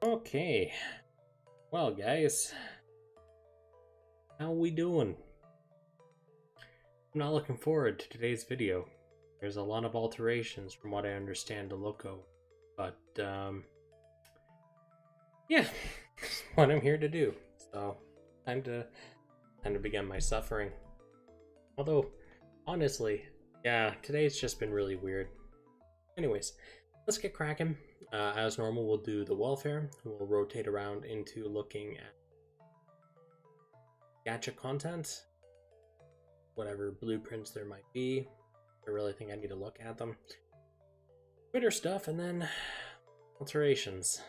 Okay, well guys, how we doing? I'm not looking forward to today's video. There's a lot of alterations from what I understand to Loco, but yeah, that's what I'm here to do. So, time to begin my suffering. Although, honestly, yeah, today's just been really weird. Anyways, let's get cracking. As normal, we'll do the welfare. We'll rotate around into looking at gacha content, whatever blueprints there might be. I really think I need to look at them. Twitter stuff, and then alterations.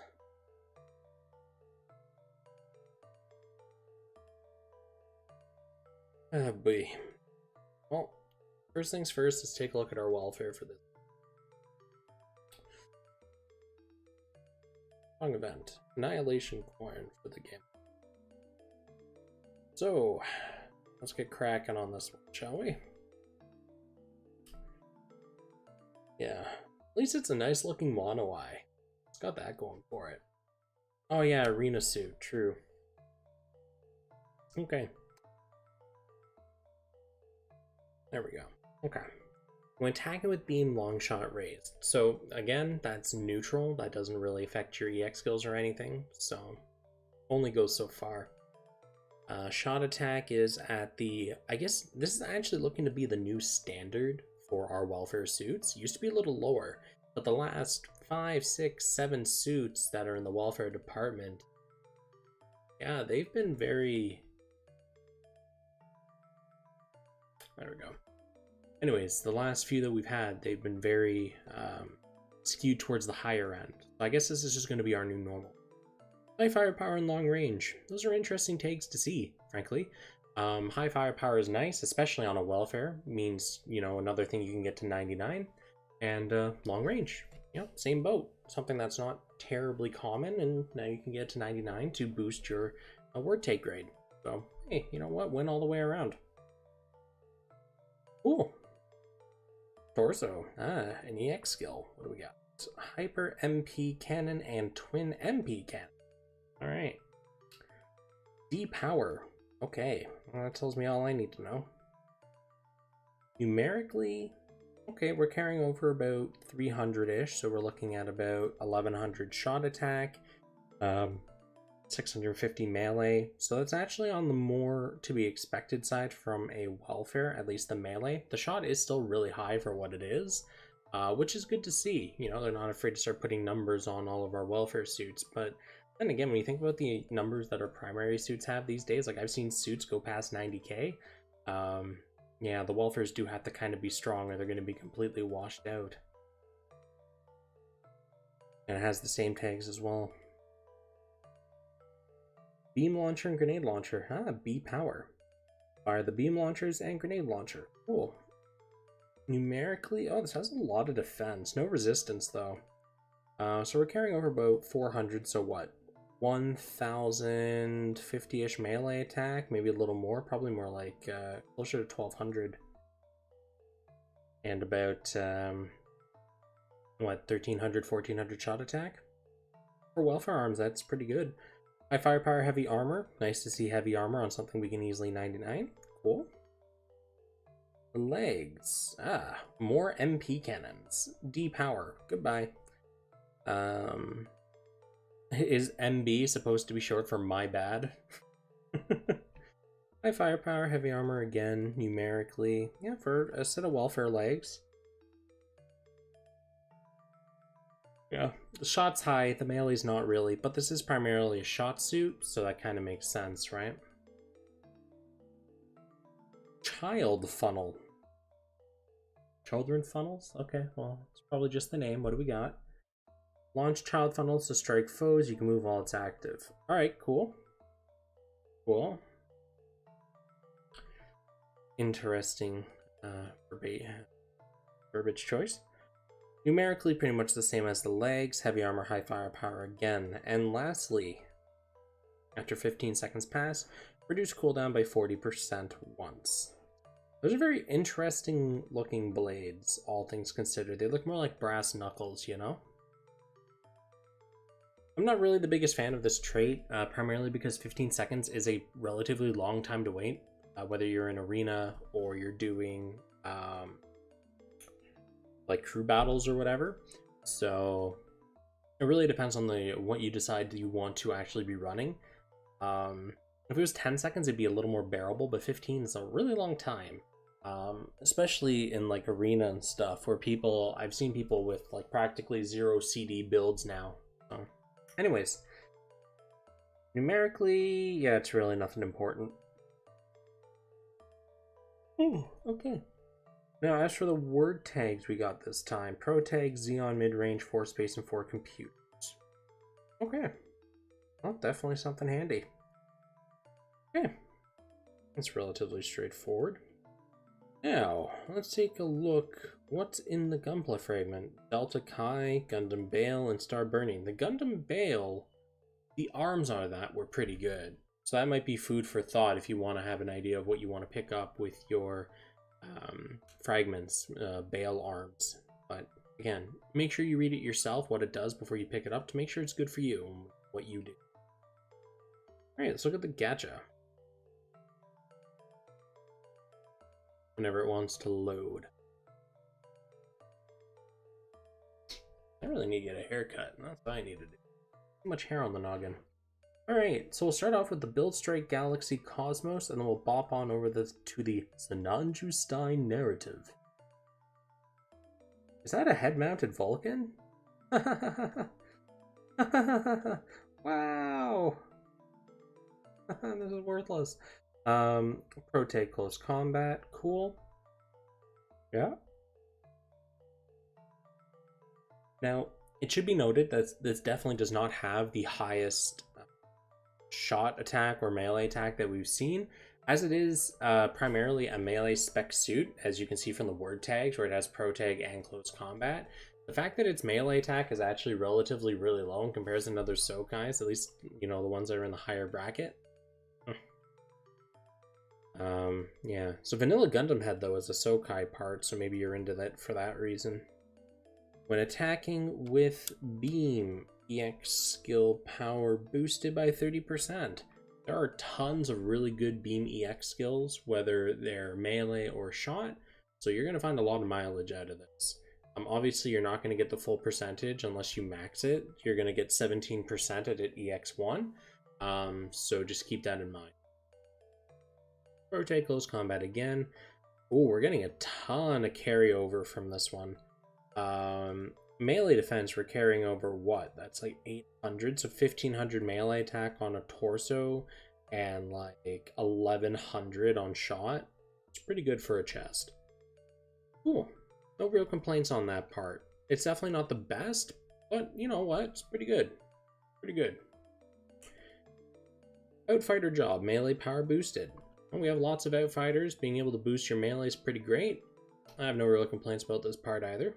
Oh boy. Well, first things first, let's take a look at our welfare for this long event. Annihilation coin for the game. So, let's get cracking on this one, shall we? Yeah, at least it's a nice looking mono eye. It's got that going for it. Oh yeah, arena suit, true. Okay. There we go. Okay. When attacking with beam, long shot raised. So again, that's neutral. That doesn't really affect your EX skills or anything. So only goes so far. Shot attack is at the, I guess this is actually looking to be the new standard for our welfare suits. Used to be a little lower, but the last 5, 6, 7 suits that are in the welfare department, yeah, they've been very... There we go. Anyways, the last few that we've had, they've been very skewed towards the higher end. So I guess this is just going to be our new normal. High firepower and long range. Those are interesting takes to see, frankly. High firepower is nice, especially on a welfare. Means, you know, another thing you can get to 99. And long range. Yep, same boat. Something that's not terribly common, and now you can get to 99 to boost your word take grade. So, hey, you know what? Win all the way around. Cool. Torso. An EX skill. What do we got? Hyper MP cannon and twin MP cannon. Alright. D power. Okay. Well, that tells me all I need to know. Numerically, okay, we're carrying over about 300-ish, so we're looking at about 1100 shot attack, 650 melee, so that's actually on the more to be expected side from a welfare, at least the melee. The shot is still really high for what it is, which is good to see. You know, they're not afraid to start putting numbers on all of our welfare suits, but then again, when you think about the numbers that our primary suits have these days, like I've seen suits go past 90k, yeah, the welfares do have to kind of be strong or they're going to be completely washed out. And it has the same tags as well. Beam launcher and grenade launcher. B power. Fire the beam launchers and grenade launcher. Cool. Numerically, oh, this has a lot of defense. No resistance, though. So we're carrying over about 400, so what? 1050-ish melee attack, maybe a little more, probably more like closer to 1200. And about, what, 1300, 1400 shot attack? For welfare arms, that's pretty good. High firepower, heavy armor. Nice to see heavy armor on something we can easily 99. Cool. Legs. More MP cannons. D power. Goodbye. Is MB supposed to be short for my bad? High firepower, heavy armor again, numerically. Yeah, for a set of welfare legs. Yeah, the shot's high, the melee's not really, but this is primarily a shot suit, so that kind of makes sense, right? Child funnel. Children funnels? Okay, well, it's probably just the name. What do we got? Launch child funnels to strike foes. You can move while it's active. Alright, cool. Cool. Interesting verbiage choice. Numerically, pretty much the same as the legs. Heavy armor, high firepower again. And lastly, after 15 seconds pass, reduce cooldown by 40% once. Those are very interesting looking blades, all things considered. They look more like brass knuckles, you know? I'm not really the biggest fan of this trait, primarily because 15 seconds is a relatively long time to wait, whether you're in arena or you're doing like crew battles or whatever. So it really depends on what you decide you want to actually be running. If it was 10 seconds, it'd be a little more bearable, but 15 is a really long time. Especially in like arena and stuff where I've seen people with like practically 0 CD builds now. So anyways, numerically, yeah, it's really nothing important. Ooh, okay. Now, as for the word tags we got this time, Pro Tag, Xeon, Midrange, 4 Space, and 4 Computers. Okay. Well, definitely something handy. Okay. It's relatively straightforward. Now, let's take a look. What's in the Gunpla fragment? Delta Chi, Gundam Bale, and Star Burning. The Gundam Bale, the arms on that were pretty good. So that might be food for thought if you want to have an idea of what you want to pick up with your fragments, Bale arms. But again, make sure you read it yourself, what it does, before you pick it up to make sure it's good for you and what you do. Alright, let's look at the Gacha. Whenever it wants to load. I really need to get a haircut. That's what I need to do. Too much hair on the noggin. Alright, so we'll start off with the Build Strike Galaxy Cosmos, and then we'll bop on over to the Sinanju Stein narrative. Is that a head-mounted Vulcan? Wow! This is worthless. Protag Close Combat, cool. Yeah. Now, it should be noted that this definitely does not have the highest shot attack or melee attack that we've seen, as it is primarily a melee spec suit, as you can see from the word tags where it has Protag and Close Combat. The fact that its melee attack is actually relatively really low in comparison to other Sokais, at least, you know, the ones that are in the higher bracket. Yeah, so Vanilla Gundam Head, though, is a Sokai part, so maybe you're into that for that reason. When attacking with Beam, EX skill power boosted by 30%. There are tons of really good Beam EX skills, whether they're melee or shot, so you're going to find a lot of mileage out of this. Obviously, you're not going to get the full percentage unless you max it. You're going to get 17% at EX1, so just keep that in mind. Rotate Close Combat again. Oh, we're getting a ton of carryover from this one. Melee defense, we're carrying over what? That's like 800, so 1500 melee attack on a torso and like 1100 on shot. It's pretty good for a chest. Cool. No real complaints on that part. It's definitely not the best, but you know what? It's pretty good. Pretty good. Outfighter job, melee power boosted. And we have lots of outfighters. Being able to boost your melee is pretty great. I have no real complaints about this part either.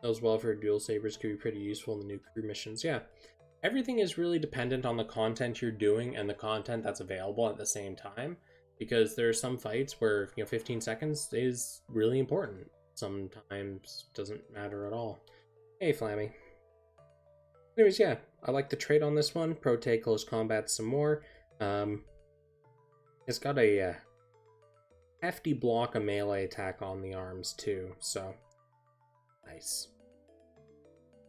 Those welfare dual sabers could be pretty useful in the new crew missions. Yeah, everything is really dependent on the content you're doing and the content that's available at the same time, because there are some fights where, you know, 15 seconds is really important. Sometimes doesn't matter at all. Hey, Flammy. Anyways, yeah, I like the trait on this one. Protag Close Combat some more. It's got a hefty block of melee attack on the arms too, so nice.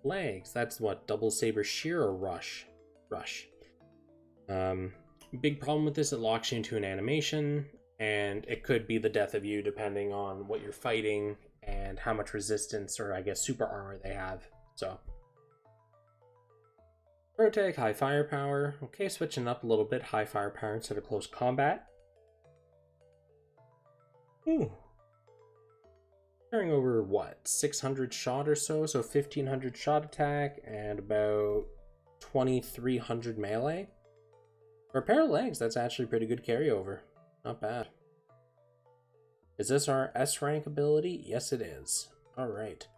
Legs, that's what, double saber shear or rush? Rush. Big problem with this, it locks you into an animation, and it could be the death of you depending on what you're fighting and how much resistance or I guess super armor they have. So Protag, high firepower. Okay, switching up a little bit, high firepower instead of close combat. Ooh. Carrying over, what, 600 shot or so? So 1500 shot attack and about 2300 melee. For a pair of legs, that's actually pretty good carryover. Not bad. Is this our S rank ability? Yes, it is. Alright.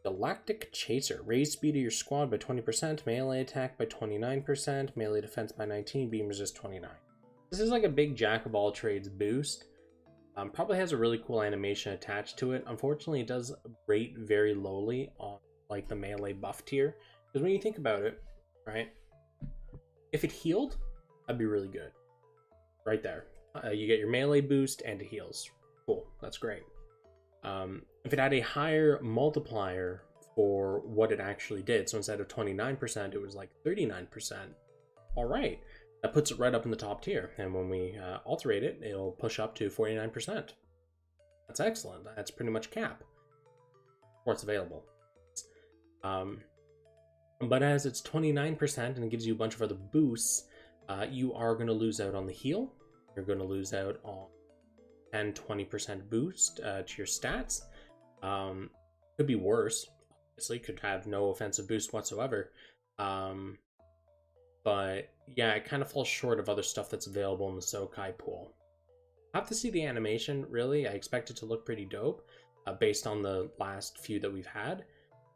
Galactic Chaser. Raise speed of your squad by 20%, melee attack by 29%, melee defense by 19%, beam resist 29%. This is like a big jack of all trades boost. Probably has a really cool animation attached to it. Unfortunately, it does rate very lowly on like the melee buff tier. Because when you think about it, right? If it healed, that'd be really good. Right there. You get your melee boost and it heals. Cool, that's great. If it had a higher multiplier for what it actually did, so instead of 29%, it was like 39%. All right, that puts it right up in the top tier. And when we alterate it, it'll push up to 49%. That's excellent. That's pretty much cap for what's available. But as it's 29% and it gives you a bunch of other boosts, you are going to lose out on the heal. You're going to lose out on 10-20% boost to your stats. Could be worse. Obviously, could have no offensive boost whatsoever. But yeah, it kind of falls short of other stuff that's available in the Sokai pool. I have to see the animation, really. I expect it to look pretty dope based on the last few that we've had.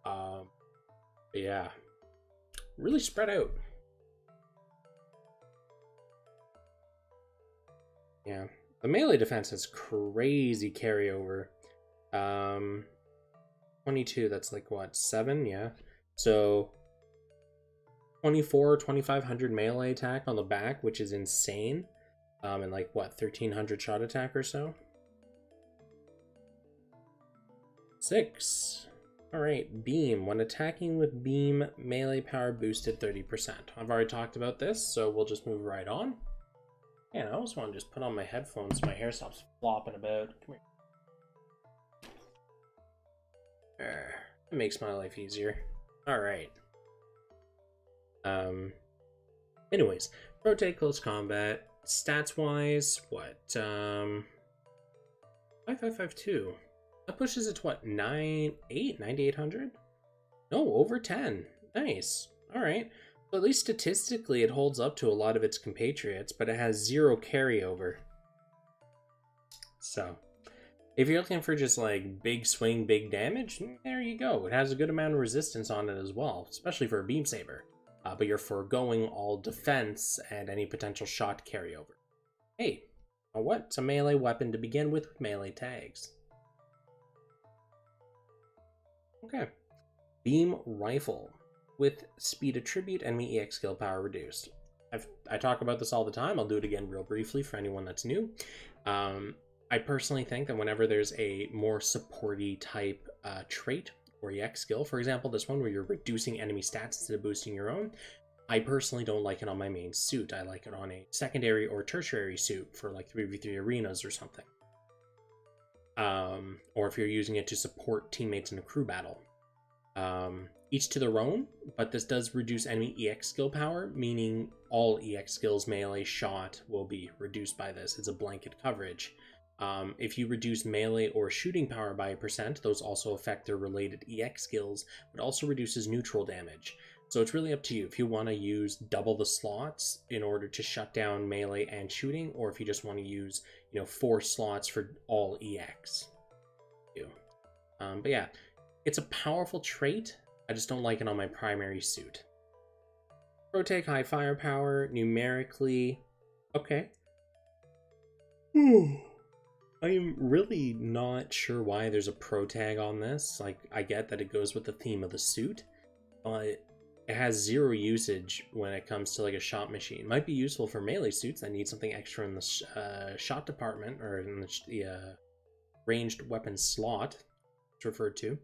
But yeah, really spread out. Yeah, the melee defense has crazy carryover. 22, that's like what, 7? Yeah. So 2,500 melee attack on the back, which is insane. And like what, 1,300 shot attack or so? 6. Alright, beam. When attacking with beam, melee power boosted 30%. I've already talked about this, so we'll just move right on. Man, I always want to just put on my headphones so my hair stops flopping about. Come here. It makes my life easier. Alright. Anyways, rotate close combat. Stats wise, what? 5552. That pushes it to what? 9,800? No, over 10. Nice. Alright. So at least statistically it holds up to a lot of its compatriots, but it has 0 carryover. So, if you're looking for just like big swing, big damage, there you go. It has a good amount of resistance on it as well, especially for a beam saber. But you're foregoing all defense and any potential shot carryover. Hey, what? It's a melee weapon to begin with melee tags. Okay. Beam rifle. With speed attribute, enemy EX skill power reduced. I talk about this all the time. I'll do it again real briefly for anyone that's new. I personally think that whenever there's a more supporty type trait or EX skill, for example, this one where you're reducing enemy stats instead of boosting your own, I personally don't like it on my main suit. I like it on a secondary or tertiary suit for like 3v3 arenas or something. Or if you're using it to support teammates in a crew battle. Each to their own, but this does reduce enemy EX skill power, meaning all EX skills, melee, shot, will be reduced by this. It's a blanket coverage. If you reduce melee or shooting power by 1%, those also affect their related EX skills, but also reduces neutral damage. So it's really up to you if you want to use double the slots in order to shut down melee and shooting, or if you just want to use, 4 slots for all EX. But yeah, it's a powerful trait. I just don't like it on my primary suit. Protag high firepower, numerically. Okay. I am really not sure why there's a protag on this. Like, I get that it goes with the theme of the suit, but it has 0 usage when it comes to like a shot machine. Might be useful for melee suits that need something extra in the shot department, or in the ranged weapon slot, it's referred to.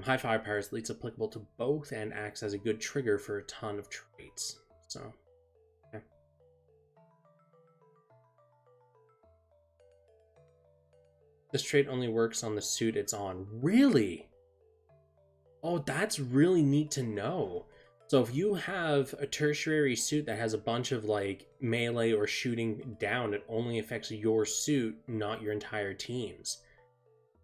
High firepower is at least applicable to both and acts as a good trigger for a ton of traits. So, yeah. This trait only works on the suit it's on. Really? Oh, that's really neat to know. So if you have a tertiary suit that has a bunch of like melee or shooting down, it only affects your suit, not your entire team's.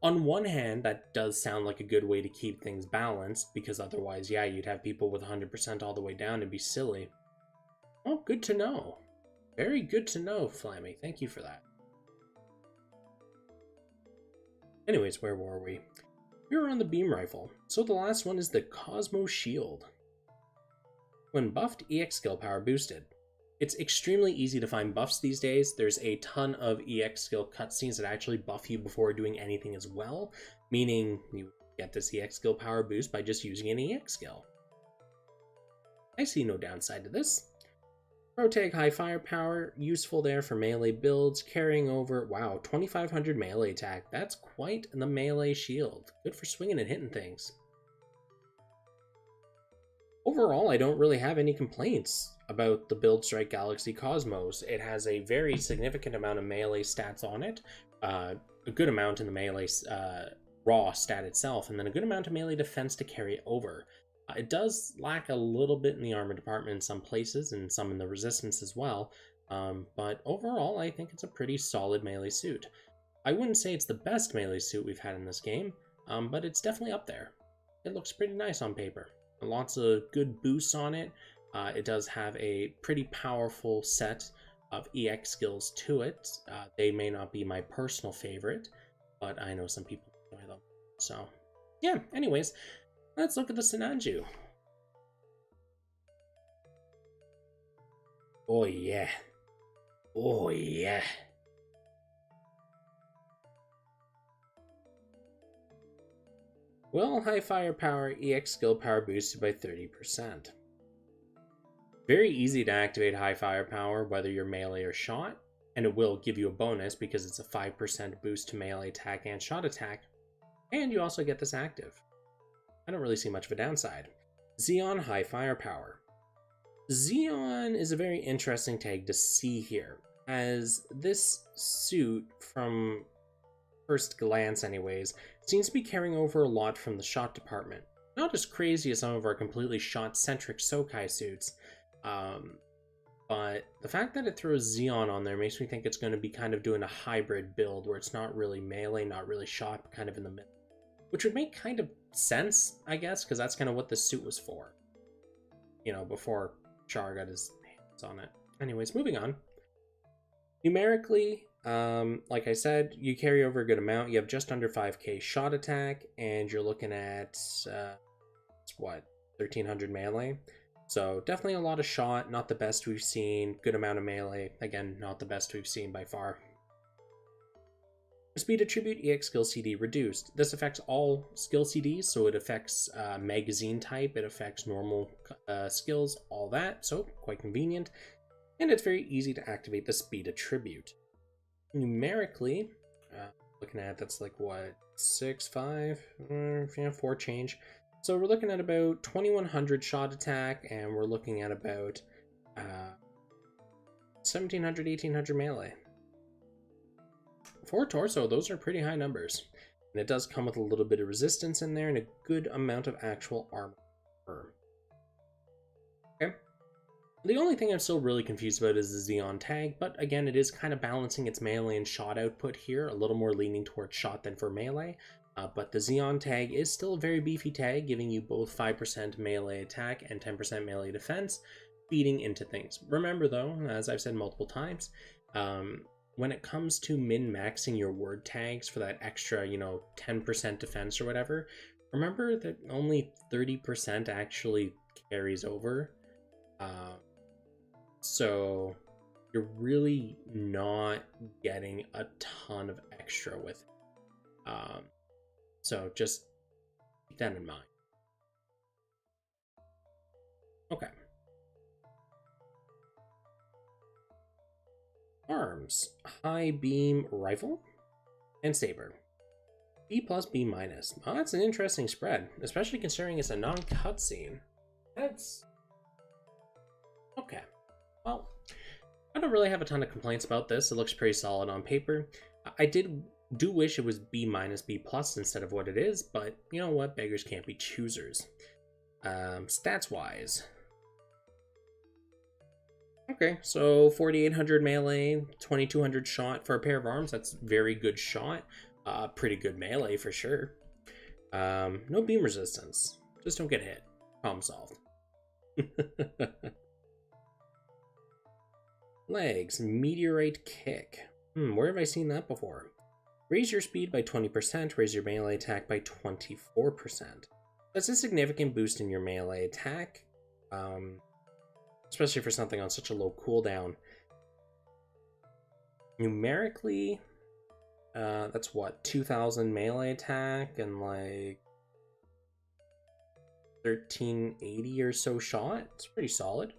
On one hand, that does sound like a good way to keep things balanced, because otherwise, yeah, you'd have people with 100% all the way down and be silly. Oh, good to know. Very good to know, Flammy. Thank you for that. Anyways, where were we? We were on the beam rifle. So the last one is the Cosmo Shield. When buffed, EX skill power boosted. It's extremely easy to find buffs these days. There's a ton of EX skill cutscenes that actually buff you before doing anything as well, meaning you get this EX skill power boost by just using an EX skill. I see no downside to this. Protag high firepower, useful there for melee builds, carrying over, wow, 2500 melee attack. That's quite the melee shield. Good for swinging and hitting things. Overall, I don't really have any complaints about the Build Strike Galaxy Cosmos. It has a very significant amount of melee stats on it, a good amount in the melee raw stat itself, and then a good amount of melee defense to carry over. It does lack a little bit in the armor department in some places, and some in the resistance as well, but overall I think it's a pretty solid melee suit. I wouldn't say it's the best melee suit we've had in this game, but it's definitely up there. It looks pretty nice on paper. Lots of good boosts on it. It does have a pretty powerful set of EX skills to it. They may not be my personal favorite, but I know some people enjoy them. So, yeah, anyways, let's look at the Sinanju. Oh yeah. Oh yeah. Well, high firepower, EX skill power boosted by 30%. Very easy to activate high firepower, whether you're melee or shot, and it will give you a bonus because it's a 5% boost to melee attack and shot attack, and you also get this active. I don't really see much of a downside. Xeon high firepower. Xeon is a very interesting tag to see here, as this suit, from first glance anyways, seems to be carrying over a lot from the shot department. Not as crazy as some of our completely shot-centric Sokai suits, but the fact that it throws Xeon on there makes me think it's going to be kind of doing a hybrid build where it's not really melee, not really shot, but kind of in the middle. Which would make kind of sense, I guess, because that's kind of what the suit was for. You know, before Char got his hands on it. Anyways, moving on. Numerically, like I said, you carry over a good amount. You have just under 5k shot attack, and you're looking at, what, 1300 melee? So definitely a lot of shot, not the best we've seen. Good amount of melee. Again, not the best we've seen by far. Speed attribute EX skill CD reduced. This affects all skill CDs, so it affects magazine type, it affects normal skills, all that, so quite convenient. And it's very easy to activate the speed attribute. Numerically, looking at that's like what, 6, 5, 4 change. So we're looking at about 2100 shot attack, and we're looking at about 1700, 1800 melee. For torso, those are pretty high numbers. And it does come with a little bit of resistance in there and a good amount of actual armor. Okay. The only thing I'm still really confused about is the Xeon tag, but again, it is kind of balancing its melee and shot output here, a little more leaning towards shot than for melee. But the Xeon tag is still a very beefy tag, giving you both 5% melee attack and 10% melee defense, feeding into things. Remember though, as I've said multiple times, when it comes to min-maxing your word tags for that extra, 10% defense or whatever, remember that only 30% actually carries over. So you're really not getting a ton of extra with it. So just keep that in mind. Okay. Arms, high beam rifle, and saber. B+, B-. Oh, that's an interesting spread, especially considering it's a non-cutscene. That's okay. Well, I don't really have a ton of complaints about this. It looks pretty solid on paper. I do wish it was B-, B+ instead of what it is, but you know what? Beggars can't be choosers. Stats-wise. Okay, so 4800 melee, 2200 shot for a pair of arms. That's very good shot. Pretty good melee for sure. No beam resistance. Just don't get hit. Problem solved. Legs, meteorite kick. Where have I seen that before? Raise your speed by 20%, raise your melee attack by 24%. That's a significant boost in your melee attack. especially for something on such a low cooldown. Numerically, that's what, 2000 melee attack and like 1380 or so shot. It's pretty solid.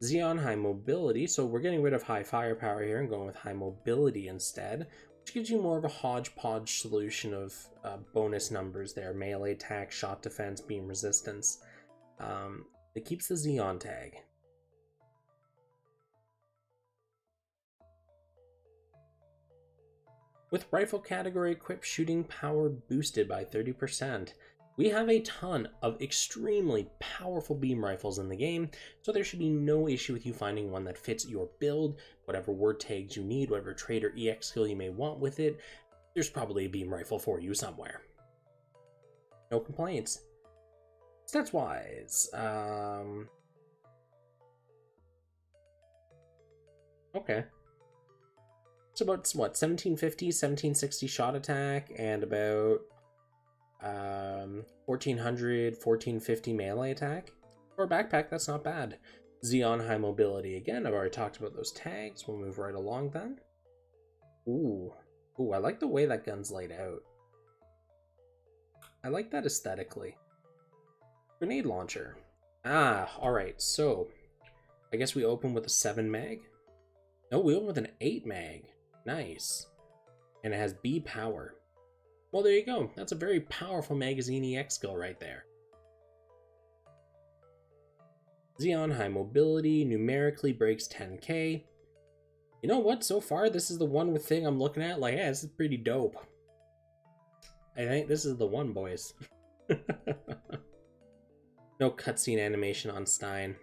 Xeon high mobility, so we're getting rid of high firepower here and going with high mobility instead, which gives you more of a hodgepodge solution of bonus numbers there: melee attack, shot defense, beam resistance. It keeps the Xeon tag. With rifle category equipped, shooting power boosted by 30%. We have a ton of extremely powerful beam rifles in the game, so there should be no issue with you finding one that fits your build, whatever word tags you need, whatever trait or EX skill you may want with it. There's probably a beam rifle for you somewhere. No complaints. Stats wise, okay. It's about, what, 1750, 1760 shot attack, and about 1400, 1450 melee attack. For a backpack, that's not bad. Xeon high mobility again. I've already talked about those tags. We'll move right along then. Ooh, I like the way that gun's laid out. I like that aesthetically. Grenade launcher. Alright, so I guess we open with a 7 mag. No, we open with an 8 mag. Nice. And it has B power. Well, there you go. That's a very powerful magazine EX skill right there. Xeon high mobility numerically breaks 10k. You know what? So far, this is the one thing I'm looking at. Like, yeah, this is pretty dope. I think this is the one, boys. No cutscene animation on Stein.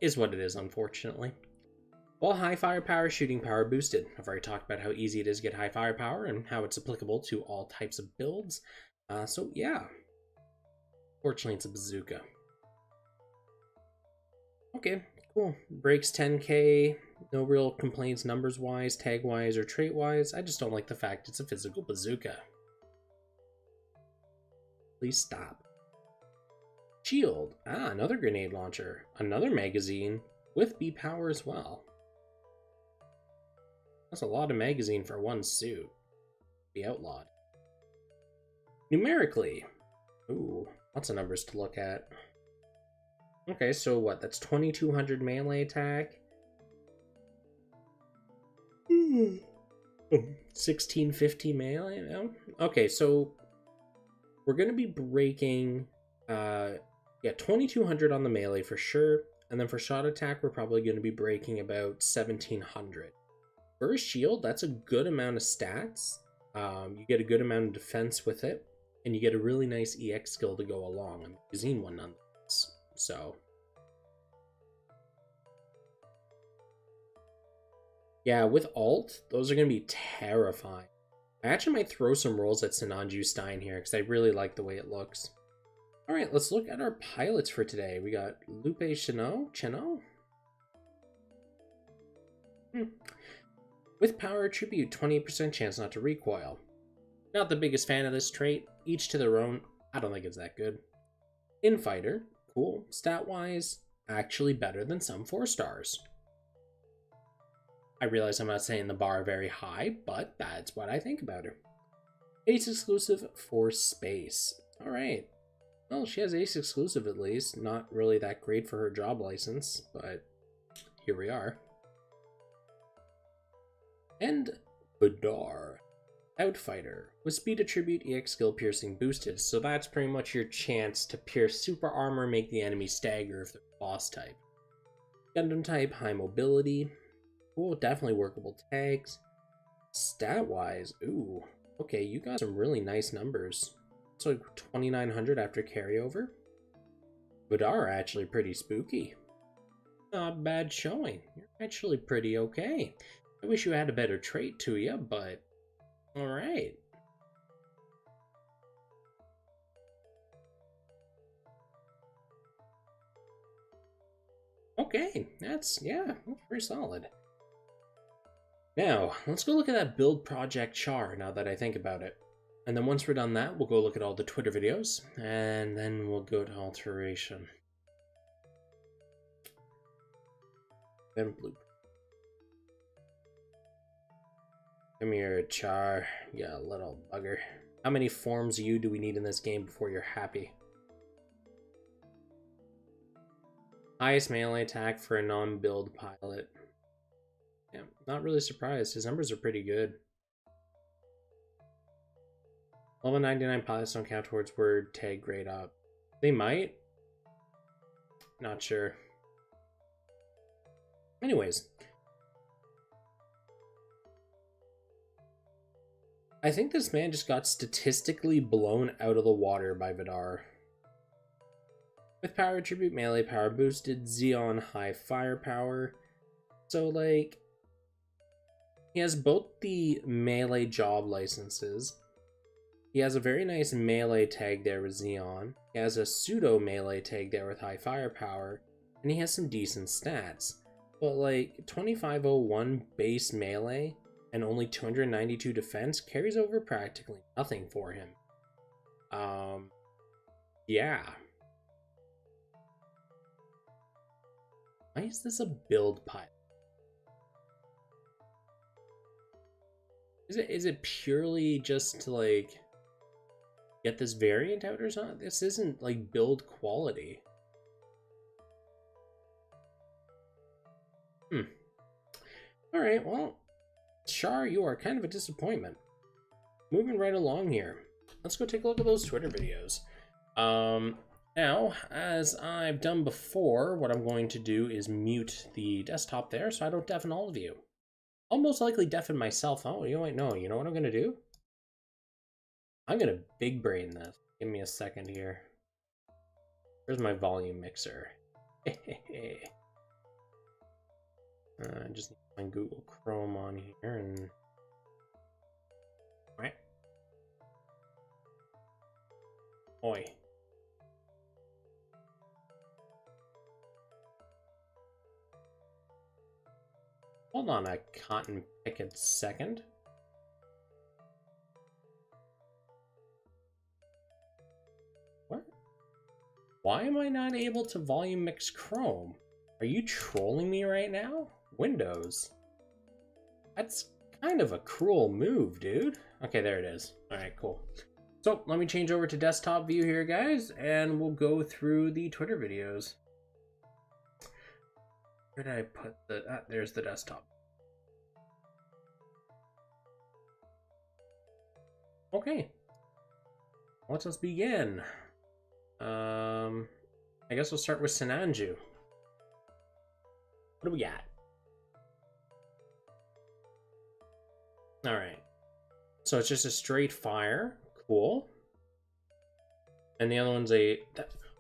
Is what it is, unfortunately. While high firepower, shooting power boosted. I've already talked about how easy it is to get high firepower and how it's applicable to all types of builds. So yeah. Fortunately, it's a bazooka. Okay, cool. Breaks 10k. No real complaints numbers-wise, tag-wise, or trait-wise. I just don't like the fact it's a physical bazooka. Please stop. Shield. Another grenade launcher. Another magazine with B power as well. That's a lot of magazine for one suit. Be outlawed. Numerically. Ooh, lots of numbers to look at. Okay, so what? That's 2200 melee attack. 1650 melee? No? Okay, so we're going to be breaking 2200 on the melee for sure. And then for shot attack, we're probably going to be breaking about 1700. For a shield, that's a good amount of stats. You get a good amount of defense with it, and you get a really nice EX skill to go along. A magazine one nonetheless. So, yeah, with alt, those are going to be terrifying. I actually might throw some rolls at Sinanju Stein here, because I really like the way it looks. Alright, let's look at our pilots for today. We got Lupe Cheno? With power attribute, 20% chance not to recoil. Not the biggest fan of this trait. Each to their own. I don't think it's that good. Infighter, cool. Stat-wise, actually better than some 4-stars. I realize I'm not saying the bar very high, but that's what I think about her. Ace exclusive for space. Alright. Well, she has Ace exclusive at least. Not really that great for her job license, but here we are. And Badar, Outfighter, with speed attribute, EX skill piercing boosted, so that's pretty much your chance to pierce super armor, make the enemy stagger if they're boss type. Gundam type, high mobility, cool, definitely workable tags. Stat wise, ooh, okay, you got some really nice numbers. It's like 2900 after carryover. Badar actually pretty spooky. Not bad showing, you're actually pretty okay. I wish you had a better trait to you, but alright. Okay, that's pretty solid. Now, let's go look at that build project char now that I think about it. And then once we're done that, we'll go look at all the Twitter videos, and then we'll go to Alteration. Then bloop. Come here, Char. You little bugger. How many forms of you do we need in this game before you're happy? Highest melee attack for a non-build pilot. Yeah, not really surprised. His numbers are pretty good. Level 99 pilots don't count towards word tag grade up. They might. Not sure. Anyways. I think this man just got statistically blown out of the water by Vidar. With power attribute, melee power boosted, Xeon high firepower. So, like, he has both the melee job licenses. He has a very nice melee tag there with Xeon. He has a pseudo melee tag there with high firepower. And he has some decent stats. But, like, 2501 base melee and only 292 defense carries over practically nothing for him. Yeah. Why is this a build pilot? Is it purely just to, like, get this variant out or something? This isn't, like, build quality. Alright, well, Char, you are kind of a disappointment. Moving right along here. Let's go take a look at those Twitter videos. Now, as I've done before, what I'm going to do is mute the desktop there so I don't deafen all of you. I'll most likely deafen myself. Oh, you might know. You know what I'm going to do? I'm going to big brain this. Give me a second here. Where's my volume mixer? I just need to find Google Chrome on here and... Alright. Oi. Hold on a cotton picket second. What? Why am I not able to volume mix Chrome? Are you trolling me right now? Windows. That's kind of a cruel move, dude. Okay, there it is. Alright, cool. So, let me change over to desktop view here, guys, and we'll go through the Twitter videos. Where did I put the... Ah, there's the desktop. Okay. Let us begin. I guess we'll start with Sinanju. What do we got? Alright. So it's just a straight fire. Cool. And the other one's a...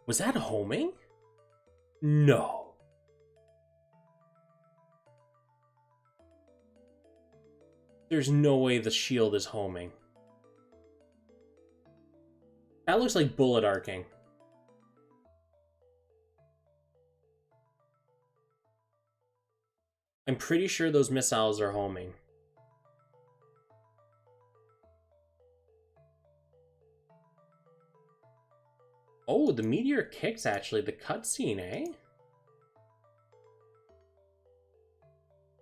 Was that homing? No. There's no way the shield is homing. That looks like bullet arcing. I'm pretty sure those missiles are homing. Oh, the meteor kicks actually the cutscene, eh?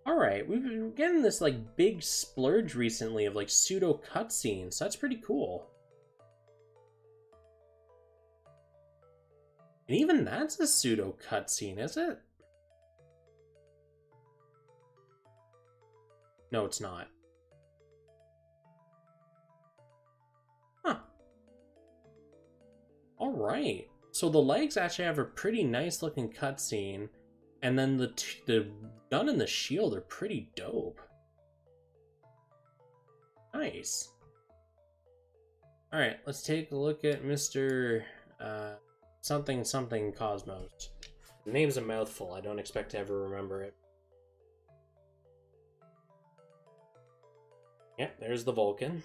Alright, we've been getting this like big splurge recently of like pseudo cutscenes. So that's pretty cool. And even that's a pseudo cutscene, is it? No, it's not. Huh. Alright. So the legs actually have a pretty nice looking cutscene. And then the gun and the shield are pretty dope. Nice. Alright, let's take a look at Mr. Something something Cosmos. The name's a mouthful. I don't expect to ever remember it. Yep, there's the Vulcan.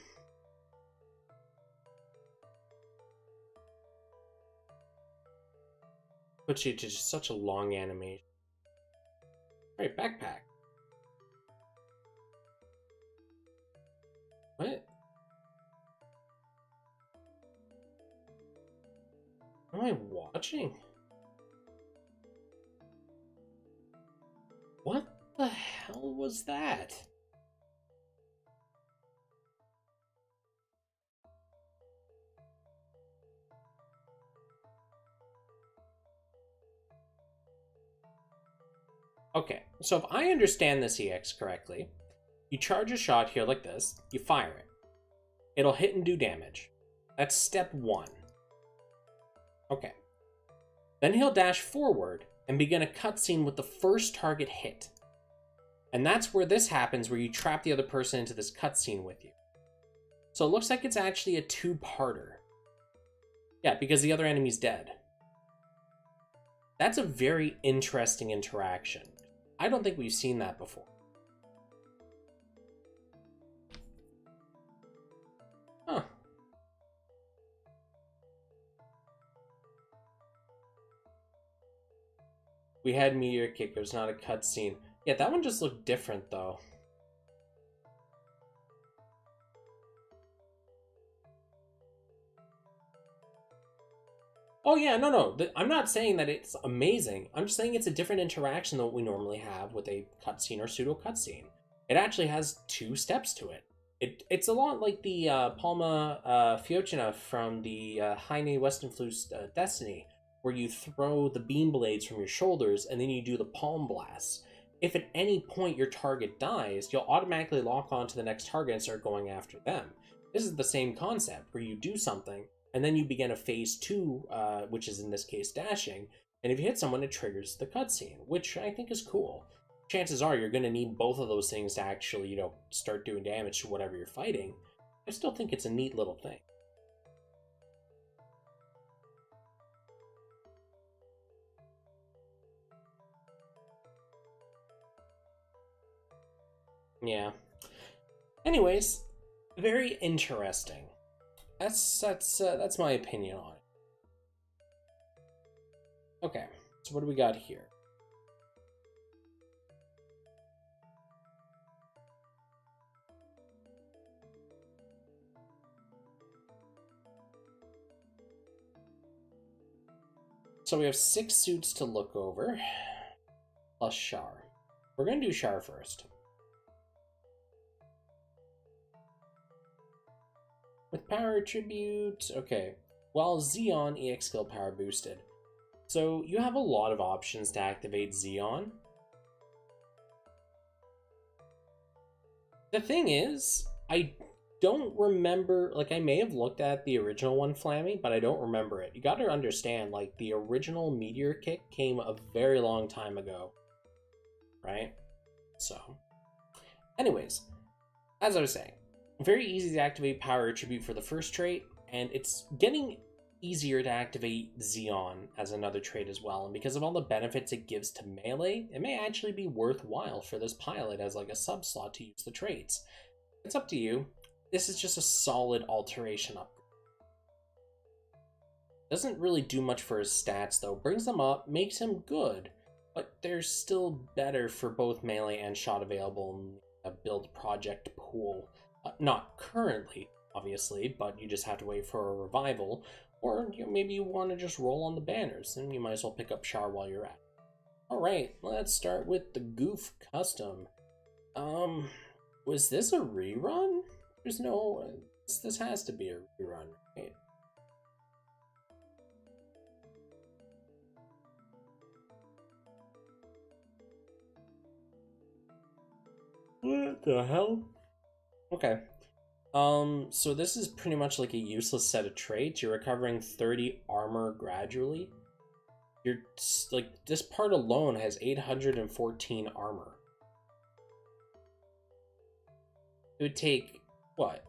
Puts you to just such a long animation. Alright, backpack. What? What am I watching? What the hell was that? Okay, so if I understand this EX correctly, you charge a shot here like this, you fire it. It'll hit and do damage. That's step 1. Okay. Then he'll dash forward and begin a cutscene with the first target hit. And that's where this happens, where you trap the other person into this cutscene with you. So it looks like it's actually a 2-parter. Yeah, because the other enemy's dead. That's a very interesting interaction. I don't think we've seen that before. Huh. We had Meteor Kick, there's not a cutscene. Yeah, that one just looked different, though. Oh yeah, no. I'm not saying that it's amazing. I'm just saying it's a different interaction than what we normally have with a cutscene or pseudo cutscene. It actually has 2 steps to it. It's a lot like the Palma Fiocina from the Heine Westenflus Destiny, where you throw the beam blades from your shoulders and then you do the palm blasts. If at any point your target dies, you'll automatically lock on to the next target and start going after them. This is the same concept, where you do something, and then you begin a phase 2, which is in this case dashing, and if you hit someone, it triggers the cutscene, which I think is cool. Chances are you're going to need both of those things to actually, start doing damage to whatever you're fighting. I still think it's a neat little thing. Yeah. Anyways, very interesting. That's my opinion on it. Okay, so what do we got here? So we have 6 suits to look over, plus Char. We're going to do Char first. With power attribute, okay. Well, Xeon EX skill power boosted. So you have a lot of options to activate Xeon. The thing is, I don't remember, I may have looked at the original one, Flammy, but I don't remember it. You gotta understand, the original Meteor Kick came a very long time ago, right? So, anyways, as I was saying, very easy to activate power attribute for the first trait, and it's getting easier to activate Xeon as another trait as well, and because of all the benefits it gives to melee, it may actually be worthwhile for this pilot as a sub-slot to use the traits. It's up to you. This is just a solid alteration upgrade. Doesn't really do much for his stats though, brings them up, makes him good, but they're still better for both melee and shot available in the build project pool. Not currently, obviously, but you just have to wait for a revival, or maybe you want to just roll on the banners, and you might as well pick up Char while you're at it. Alright, let's start with the Goof Custom. Was this a rerun? There's no... This has to be a rerun, right? What the hell? Okay. So this is pretty much a useless set of traits. You're recovering 30 armor gradually. You're, this part alone has 814 armor. It would take, what?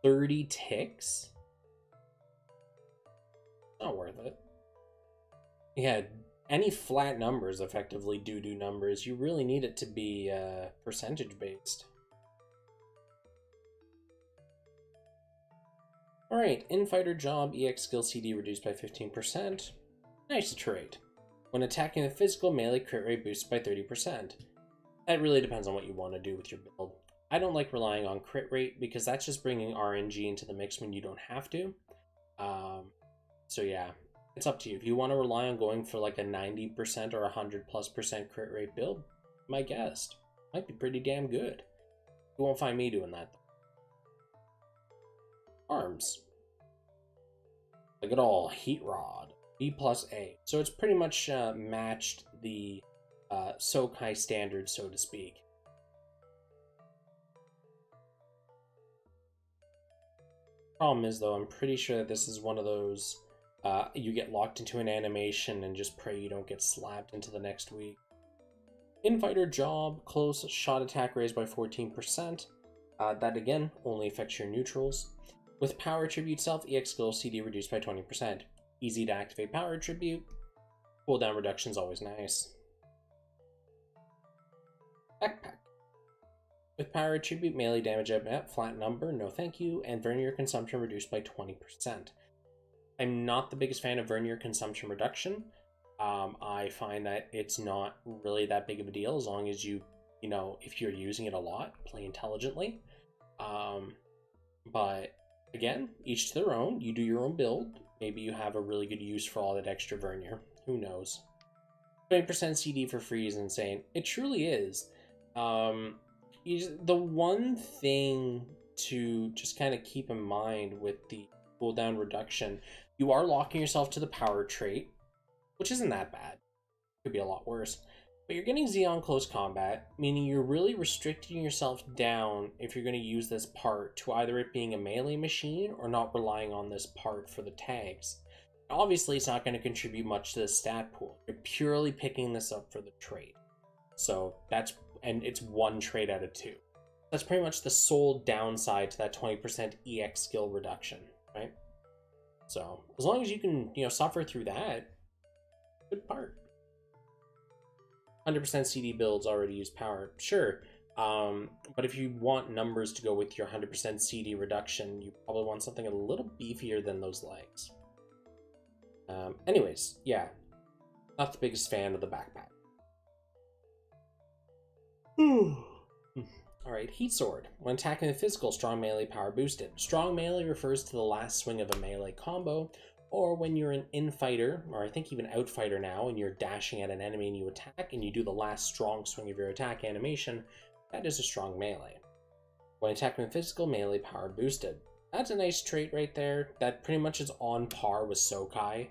30 ticks? Not worth it. Yeah, any flat numbers effectively do numbers. You really need it to be percentage based. Alright, Infighter Job EX skill CD reduced by 15%. Nice trait. When attacking the physical, melee crit rate boosted by 30%. That really depends on what you want to do with your build. I don't like relying on crit rate because that's just bringing RNG into the mix when you don't have to. So yeah, It's up to you. If you want to rely on going for like a 90% or 100+% crit rate build, my guess might be pretty damn good. You won't find me doing that though. Arms. Look at all, Heat Rod, B+A. So it's pretty much matched the Sokai standard, so to speak. Problem is, though, I'm pretty sure that this is one of those you get locked into an animation and just pray you don't get slapped into the next week. Infighter Job, close shot attack raised by 14%. That again only affects your neutrals. With Power Attribute Self, EX skill CD reduced by 20%. Easy to activate Power Attribute. Cooldown reduction is always nice. Backpack. With Power Attribute, melee damage at flat number, no thank you, and Vernier consumption reduced by 20%. I'm not the biggest fan of Vernier consumption reduction. I find that it's not really that big of a deal as long as you know, if you're using it a lot, play intelligently. But again, each to their own. You do your own build. Maybe you have a really good use for all that extra Vernier. Who knows? 20% CD for free is insane. It truly is. The one thing to just kind of keep in mind with the cooldown reduction, you are locking yourself to the power trait, which isn't that bad. Could be a lot worse. But you're getting Xeon close combat, meaning you're really restricting yourself down if you're going to use this part to either it being a melee machine or not relying on this part for the tags. Obviously, it's not going to contribute much to the stat pool. You're purely picking this up for the trait. So that's, and it's one trait out of 2. That's pretty much the sole downside to that 20% EX skill reduction, right? So as long as you can, suffer through that, good part. 100% CD builds already use power, sure. But if you want numbers to go with your 100% CD reduction, you probably want something a little beefier than those legs. Anyways, yeah, not the biggest fan of the backpack. Alright, Heat Sword. When attacking the physical, strong melee power boosted. Strong melee refers to the last swing of a melee combo, or when you're an infighter, or I think even outfighter now, and you're dashing at an enemy and you attack, and you do the last strong swing of your attack animation, that is a strong melee. When attacking with physical, melee power boosted. That's a nice trait right there. That pretty much is on par with Sokai,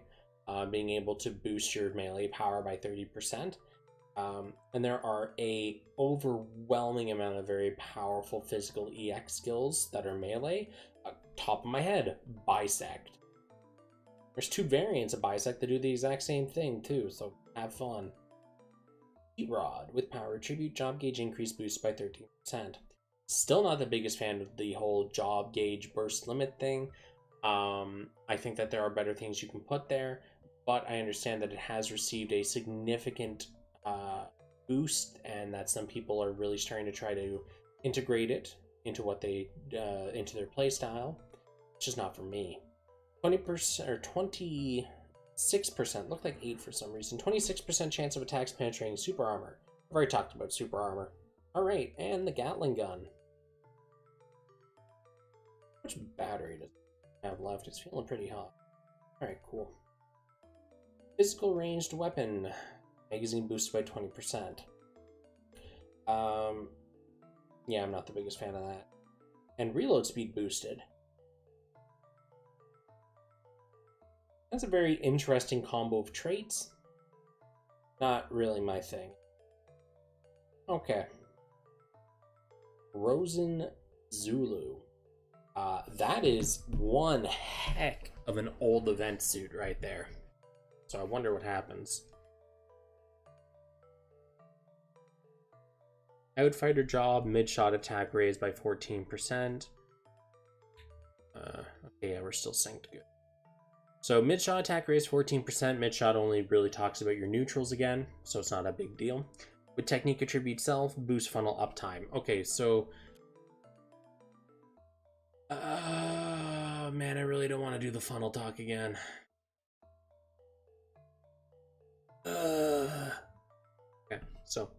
being able to boost your melee power by 30%. And there are a overwhelming amount of very powerful physical EX skills that are melee. Top of my head, Bisect. There's 2 variants of Bisect that do the exact same thing too, so have fun. Heat Rod with Power Attribute, Job Gauge increase boost by 13%. Still not the biggest fan of the whole Job Gauge burst limit thing. I think that there are better things you can put there, but I understand that it has received a significant boost, and that some people are really starting to try to integrate it into what they into their playstyle. It's just not for me. 20% or 26%, looked like 8 for some reason. 26% chance of attacks penetrating super armor. I've already talked about super armor. Alright, and the Gatling gun. How much battery does it have left? It's feeling pretty hot. Alright, cool. Physical ranged weapon. Magazine boosted by 20%. Yeah, I'm not the biggest fan of that. And reload speed boosted. That's a very interesting combo of traits. Not really my thing. Okay. Rosen Zulu. That is one heck of an old event suit right there. So I wonder what happens. Outfighter Job, mid-shot attack raised by 14%. Okay, yeah, we're still synced good. So mid-shot attack raised 14%. Mid-shot only really talks about your neutrals again, so it's not a big deal. With technique attribute self, boost funnel uptime. Okay, so... man, I really don't want to do the funnel talk again. Okay, so...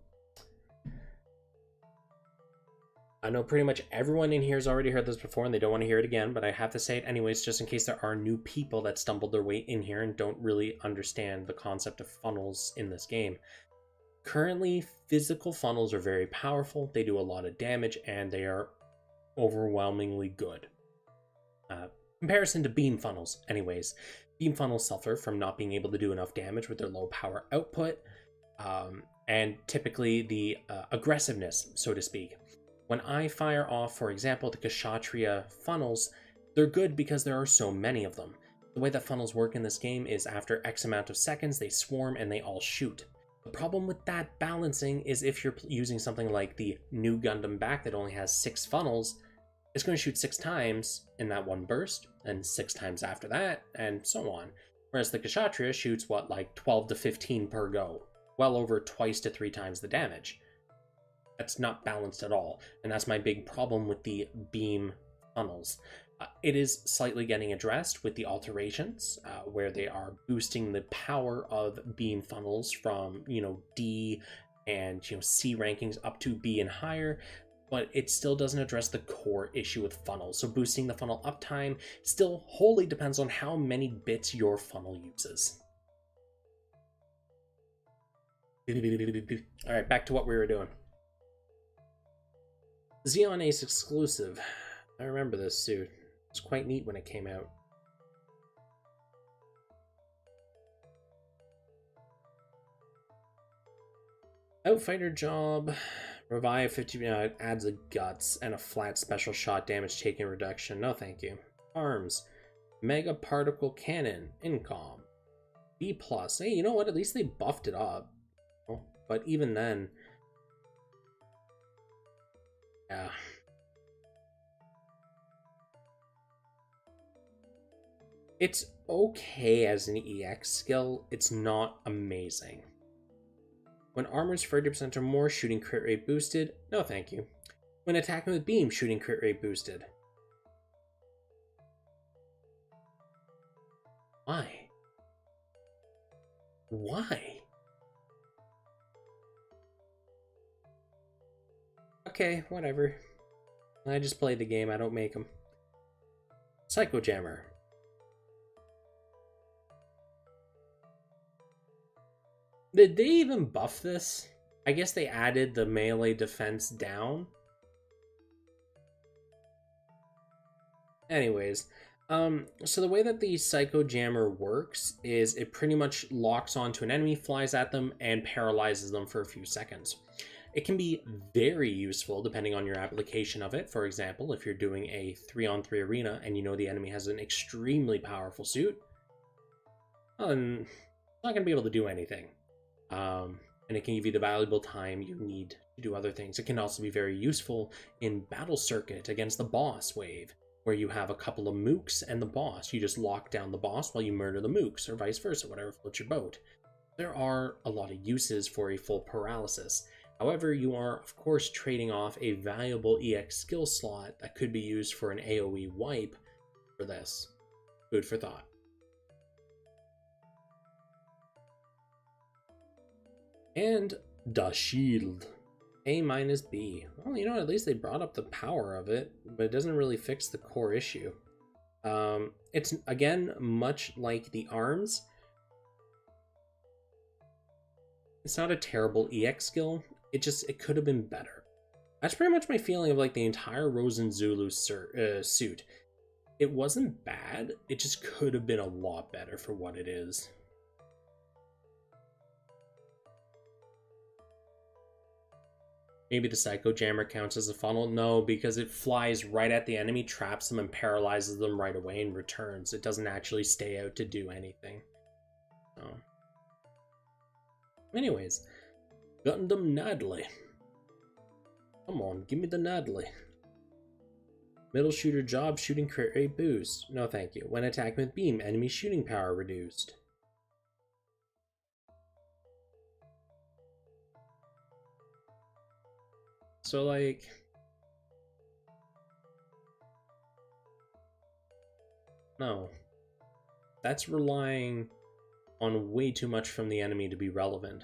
I know pretty much everyone in here has already heard this before and they don't want to hear it again, but I have to say it anyways, just in case there are new people that stumbled their way in here and don't really understand the concept of funnels in this game. Currently, physical funnels are very powerful, they do a lot of damage, and they are overwhelmingly good. Comparison to beam funnels, anyways. Beam funnels suffer from not being able to do enough damage with their low power output, and typically the aggressiveness, so to speak. When I fire off, for example, the Kshatriya funnels, they're good because there are so many of them. The way that funnels work in this game is after X amount of seconds, they swarm and they all shoot. The problem with that balancing is if you're using something like the new Gundam back that only has 6 funnels, it's going to shoot 6 times in that one burst, and 6 times after that, and so on. Whereas the Kshatriya shoots, what, like 12 to 15 per go. Well over twice to 3 times the damage. That's not balanced at all, and that's my big problem with the beam funnels. It is slightly getting addressed with the alterations, where they are boosting the power of beam funnels from, D and, C rankings up to B and higher, but it still doesn't address the core issue with funnels. So boosting the funnel uptime still wholly depends on how many bits your funnel uses. Alright, back to what we were doing. Xeon Ace exclusive. I remember this suit. It was quite neat when it came out. Outfighter job. Revive 50, adds a guts and a flat special shot damage taken reduction. No thank you. Arms. Mega particle cannon. Incom. B+. Hey, you know what? At least they buffed it up. But even then... yeah. It's okay as an EX skill. It's not amazing. When armor is 30% or more, shooting crit rate boosted. No thank you. When attacking with beam, shooting crit rate boosted. Why? Why? Okay, whatever. I just play the game, I don't make them. Psycho Jammer. Did they even buff this? I guess they added the melee defense down. Anyways, so the way that the Psycho Jammer works is it pretty much locks onto an enemy, flies at them, and paralyzes them for a few seconds. It can be very useful depending on your application of it. For example, if you're doing a 3-on-3 arena and you know the enemy has an extremely powerful suit, well, then it's not going to be able to do anything. And it can give you the valuable time you need to do other things. It can also be very useful in Battle Circuit against the boss wave, where you have a couple of mooks and the boss. You just lock down the boss while you murder the mooks, or vice versa, whatever floats your boat. There are a lot of uses for a full paralysis. However, you are, of course, trading off a valuable EX skill slot that could be used for an AoE wipe for this. Food for thought. And the shield. A-B. Well, you know, at least they brought up the power of it, but it doesn't really fix the core issue. It's, again, much like the arms. It's not a terrible EX skill. It could have been better. That's pretty much my feeling of, like, the entire Rosen Zulu suit. It wasn't bad. It just could have been a lot better for what it is. Maybe the Psycho Jammer counts as a funnel? No, because it flies right at the enemy, traps them, and paralyzes them right away and returns. It doesn't actually stay out to do anything. So. Anyways, Gundam Nadley. Come on, give me the Nadley. Middle shooter job, shooting crit rate boost. No thank you. When attacking with beam, enemy shooting power reduced. So, like, no. That's relying on way too much from the enemy to be relevant.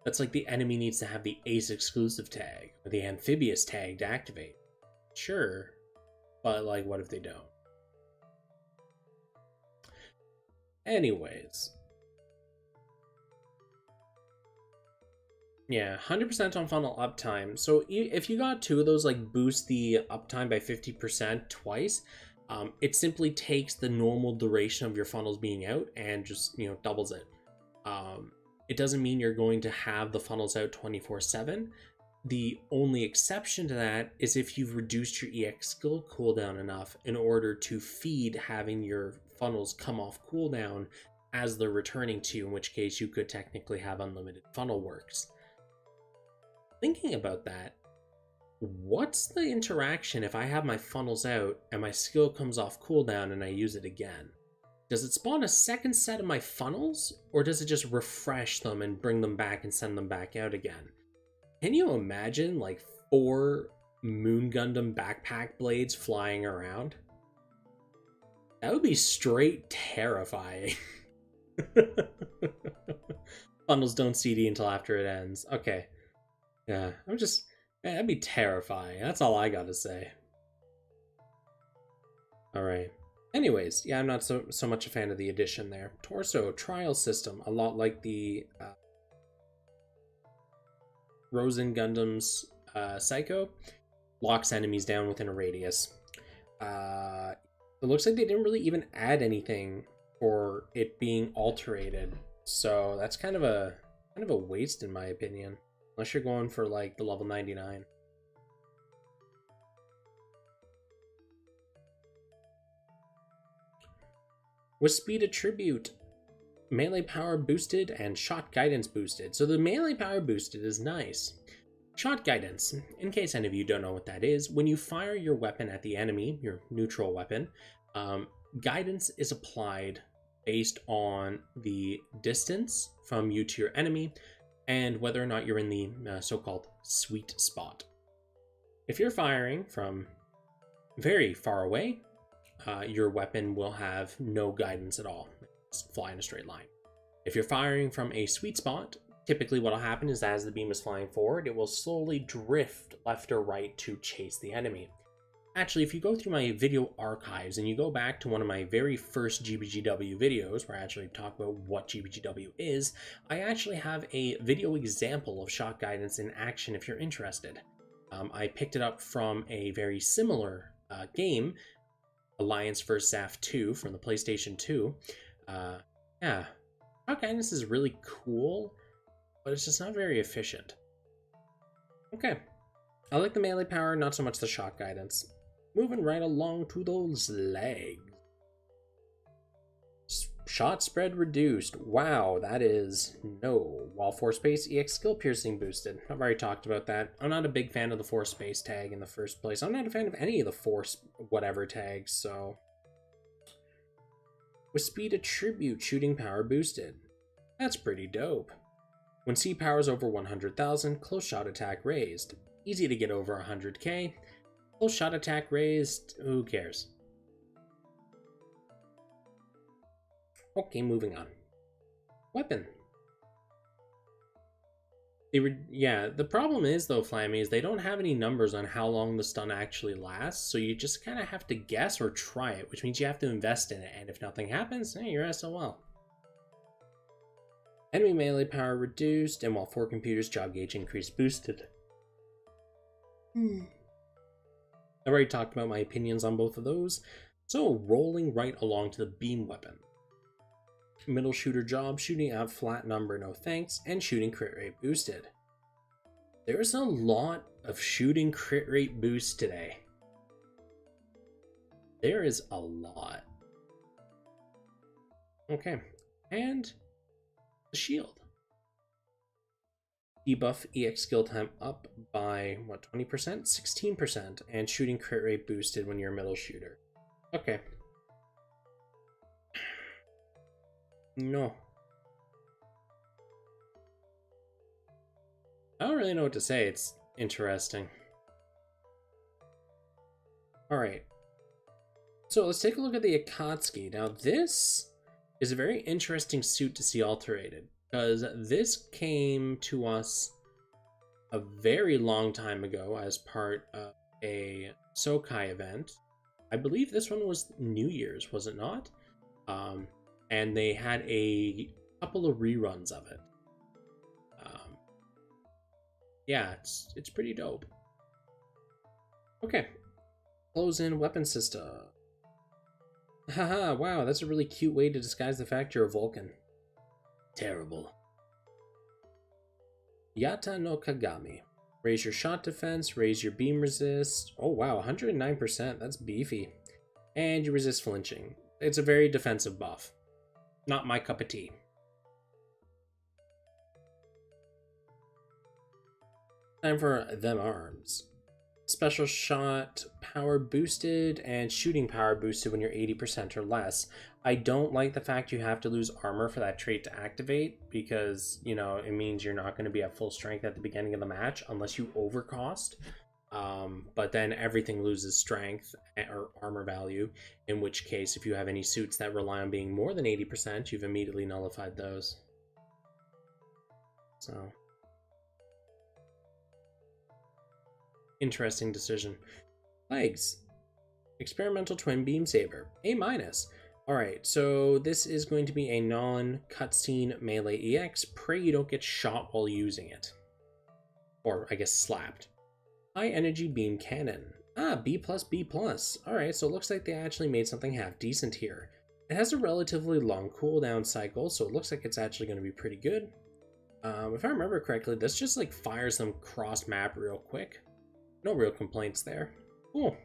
That's like the enemy needs to have the ace exclusive tag or the amphibious tag to activate. Sure, but like, what if they don't? Anyways. Yeah, 100% on funnel uptime. So if you got two of those, like boost the uptime by 50% twice, it simply takes the normal duration of your funnels being out and just, you know, doubles it. It doesn't mean you're going to have the funnels out 24/7. The only exception to that is if you've reduced your EX skill cooldown enough in order to feed having your funnels come off cooldown as they're returning to you, in which case you could technically have unlimited funnel works. Thinking about that, what's the interaction if I have my funnels out and my skill comes off cooldown and I use it again? Does it spawn a second set of my funnels, or does it just refresh them and bring them back and send them back out again? Can you imagine like 4 Moon Gundam backpack blades flying around? That would be straight terrifying. Funnels don't CD until after it ends. Okay. Yeah, that'd be terrifying. That's all I gotta say. Alright. Anyways, yeah, I'm not so much a fan of the addition there. Torso, trial system, a lot like the Rosen Gundam's Psycho, locks enemies down within a radius. It looks like they didn't really even add anything for it being alterated, so that's kind of a waste in my opinion, unless you're going for like the level 99. With speed attribute, melee power boosted and shot guidance boosted. So the melee power boosted is nice. Shot guidance, in case any of you don't know what that is, when you fire your weapon at the enemy, your neutral weapon, guidance is applied based on the distance from you to your enemy and whether or not you're in the so-called sweet spot. If you're firing from very far away, your weapon will have no guidance at all. Just fly in a straight line. If you're firing from a sweet spot, typically what will happen is as the beam is flying forward, it will slowly drift left or right to chase the enemy. Actually, if you go through my video archives and you go back to one of my very first GBGW videos, where I actually talk about what GBGW is, I actually have a video example of shot guidance in action if you're interested. I picked it up from a very similar game, Alliance vs. SAF 2 from the PlayStation 2. Yeah, shot guidance is really cool, but it's just not very efficient. Okay, I like the melee power, not so much the shot guidance. Moving right along to those legs. Shot spread reduced. Wow, that is no. While force space, EX skill piercing boosted. I've already talked about that. I'm not a big fan of the force space tag in the first place. I'm not a fan of any of the force whatever tags, so. With speed attribute, shooting power boosted. That's pretty dope. When C power is over 100,000, close shot attack raised. Easy to get over 100k. Close shot attack raised, who cares? Okay, moving on. Weapon. The problem is though, Flammy, is they don't have any numbers on how long the stun actually lasts, so you just kind of have to guess or try it, which means you have to invest in it, and if nothing happens, hey, you're SOL. Enemy melee power reduced, and while 4 computers, job gauge increase boosted. I've already talked about my opinions on both of those, so rolling right along to the beam weapon. Middle shooter job, shooting out flat number, no thanks, and shooting crit rate boosted. There's a lot of shooting crit rate boost today. There is a lot. Okay, and the shield. Debuff EX skill time up by, what, 20%? 16%, and shooting crit rate boosted when you're a middle shooter. Okay. No. I don't really know what to say. It's interesting. Alright. So let's take a look at the Akatsuki. Now this is a very interesting suit to see alterated. because this came to us a very long time ago as part of a Sokai event. I believe this one was New Year's, was it not? And they had a couple of reruns of it. Yeah, it's pretty dope. Okay, close in weapon system. Haha, wow, that's a really cute way to disguise the fact you're a Vulcan. Terrible. Yata no Kagami. Raise your shot defense, raise your beam resist. Oh wow, 109%, that's beefy. And you resist flinching. It's a very defensive buff. Not my cup of tea. Time for them arms. Special shot power boosted and shooting power boosted when you're 80% or less. I don't like the fact you have to lose armor for that trait to activate because, you know, it means you're not going to be at full strength at the beginning of the match unless you overcost. But then everything loses strength or armor value, in which case if you have any suits that rely on being more than 80%, you've immediately nullified those. So... interesting decision. Legs. Experimental twin beam saber. A-. Alright, so this is going to be a non-cutscene melee EX. Pray you don't get shot while using it. Or, I guess, slapped. High energy beam cannon. Ah, B+, B+. Alright, so it looks like they actually made something half decent here. It has a relatively long cooldown cycle, so it looks like it's actually going to be pretty good. If I remember correctly, this just like fires them cross-map real quick. No real complaints there. Cool.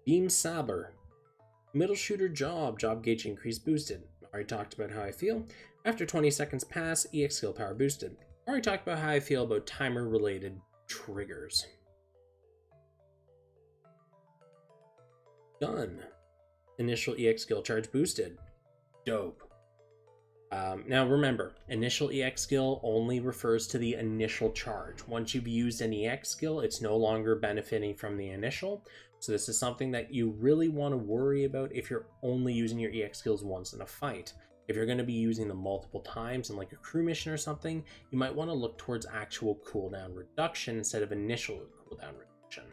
Beam Saber. Middle shooter job gauge increase boosted. Already talked about how I feel. After 20 seconds pass, EX skill power boosted. Already talked about how I feel about timer related triggers. Gun. Initial EX skill charge boosted. Dope. Now remember, initial EX skill only refers to the initial charge. Once you've used an EX skill, it's no longer benefiting from the initial. So this is something that you really want to worry about if you're only using your EX skills once in a fight. If you're going to be using them multiple times in like a crew mission or something, you might want to look towards actual cooldown reduction instead of initial cooldown reduction.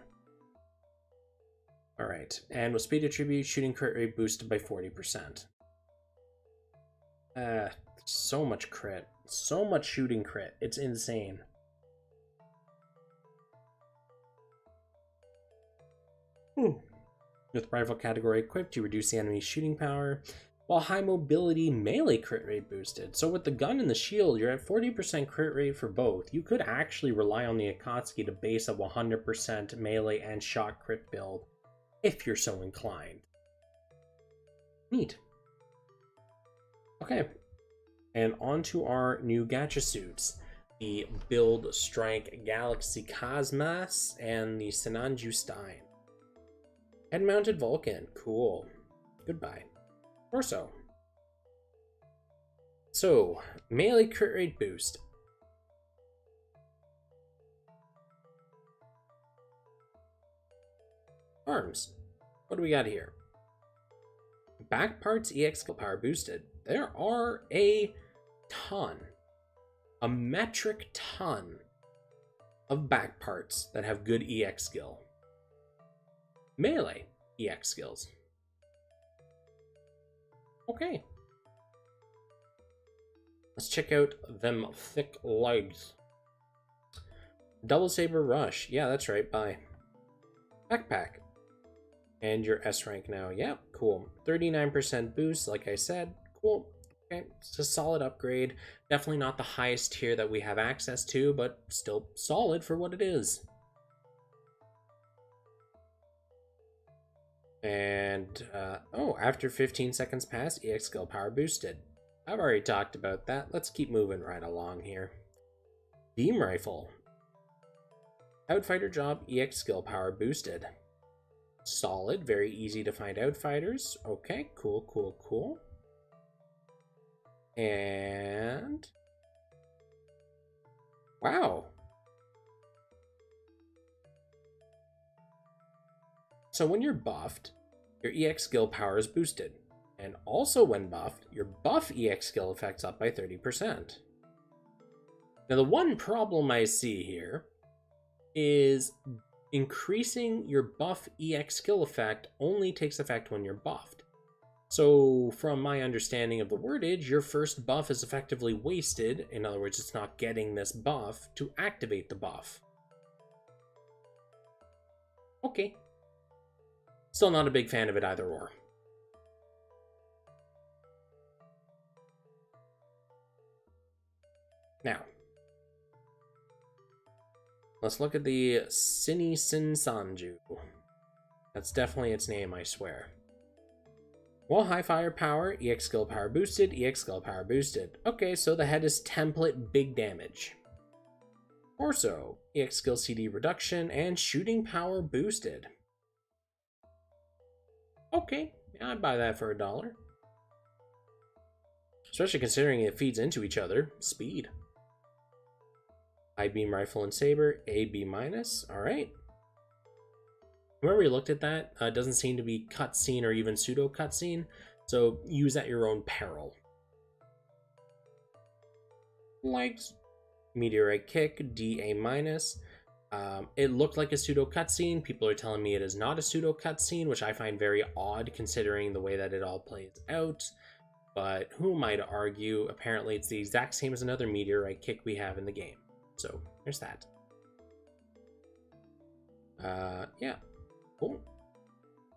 Alright, and with speed attribute, shooting crit rate boosted by 40%. So much crit. So much shooting crit. It's insane. With rifle category equipped, you reduce the enemy's shooting power, while high mobility melee crit rate boosted. So with the gun and the shield, you're at 40% crit rate for both. You could actually rely on the Akatsuki to base a 100% melee and shot crit build, if you're so inclined. Neat. Okay, and on to our new gacha suits. The Build Strike Galaxy Cosmos and the Sinanju Stein. Head-mounted Vulcan, cool. Goodbye. Torso. So, melee crit rate boost. Arms. What do we got here? Back parts EX skill power boosted. There are a metric ton of back parts that have good EX skill. Melee EX skills. Okay. Let's check out them thick legs. Double Saber Rush. Yeah, that's right. Bye. Backpack. And your S rank now. Yeah, cool. 39% boost, like I said. Cool. Okay, it's a solid upgrade. Definitely not the highest tier that we have access to, but still solid for what it is. And, after 15 seconds pass, EX skill power boosted. I've already talked about that. Let's keep moving right along here. Beam Rifle. Outfighter job, EX skill power boosted. Solid, very easy to find outfighters. Okay, cool, cool, cool. And... wow. So when you're buffed, your EX skill power is boosted. And also when buffed, your buff EX skill effect's up by 30%. Now the one problem I see here is increasing your buff EX skill effect only takes effect when you're buffed. So from my understanding of the wordage, your first buff is effectively wasted. In other words, it's not getting this buff to activate the buff. Okay. Still not a big fan of it either or. Now, let's look at the Sinanju. That's definitely its name, I swear. Well, high firepower, EX skill power boosted, EX skill power boosted. Okay, so the head is template big damage. Torso, EX skill CD reduction, and shooting power boosted. Okay, yeah, I'd buy that for $1. Especially considering it feeds into each other. Speed. High beam rifle and saber, A, B minus. Alright. Whenever we looked at that, it doesn't seem to be cutscene or even pseudo cutscene, so use at your own peril. Legs. Meteorite kick, D, A minus. It looked like a pseudo cutscene. People are telling me it is not a pseudo cutscene, which I find very odd considering the way that it all plays out. But who am I to argue? Apparently it's the exact same as another meteorite kick we have in the game. So there's that. Yeah. Cool.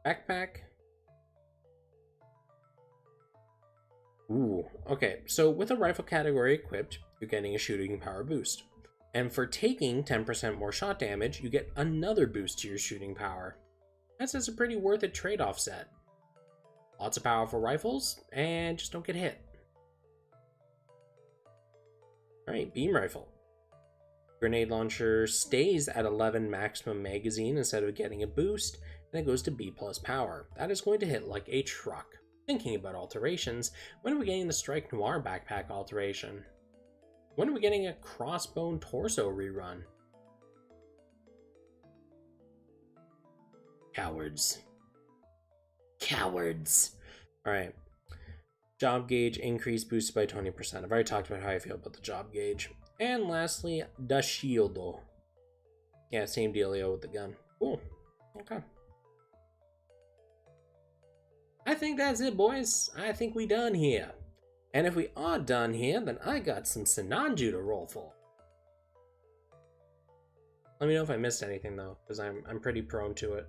Backpack. Ooh, okay. So with a rifle category equipped, you're getting a shooting power boost. And for taking 10% more shot damage, you get another boost to your shooting power. That's just a pretty worth it trade-off set. Lots of powerful rifles, and just don't get hit. Alright, beam rifle. Grenade launcher stays at 11 maximum magazine instead of getting a boost, and it goes to B+ power. That is going to hit like a truck. Thinking about alterations, when are we getting the Strike Noir backpack alteration? When are we getting a crossbone torso rerun? Cowards. Cowards. Alright. Job gauge increase boosted by 20%. I've already talked about how I feel about the job gauge. And lastly, Da Shieldo. Yeah, same dealio with the gun. Cool. Okay. I think that's it, boys. I think we done here. And if we are done here, then I got some Sinanju to roll for. Let me know if I missed anything, though, because I'm pretty prone to it.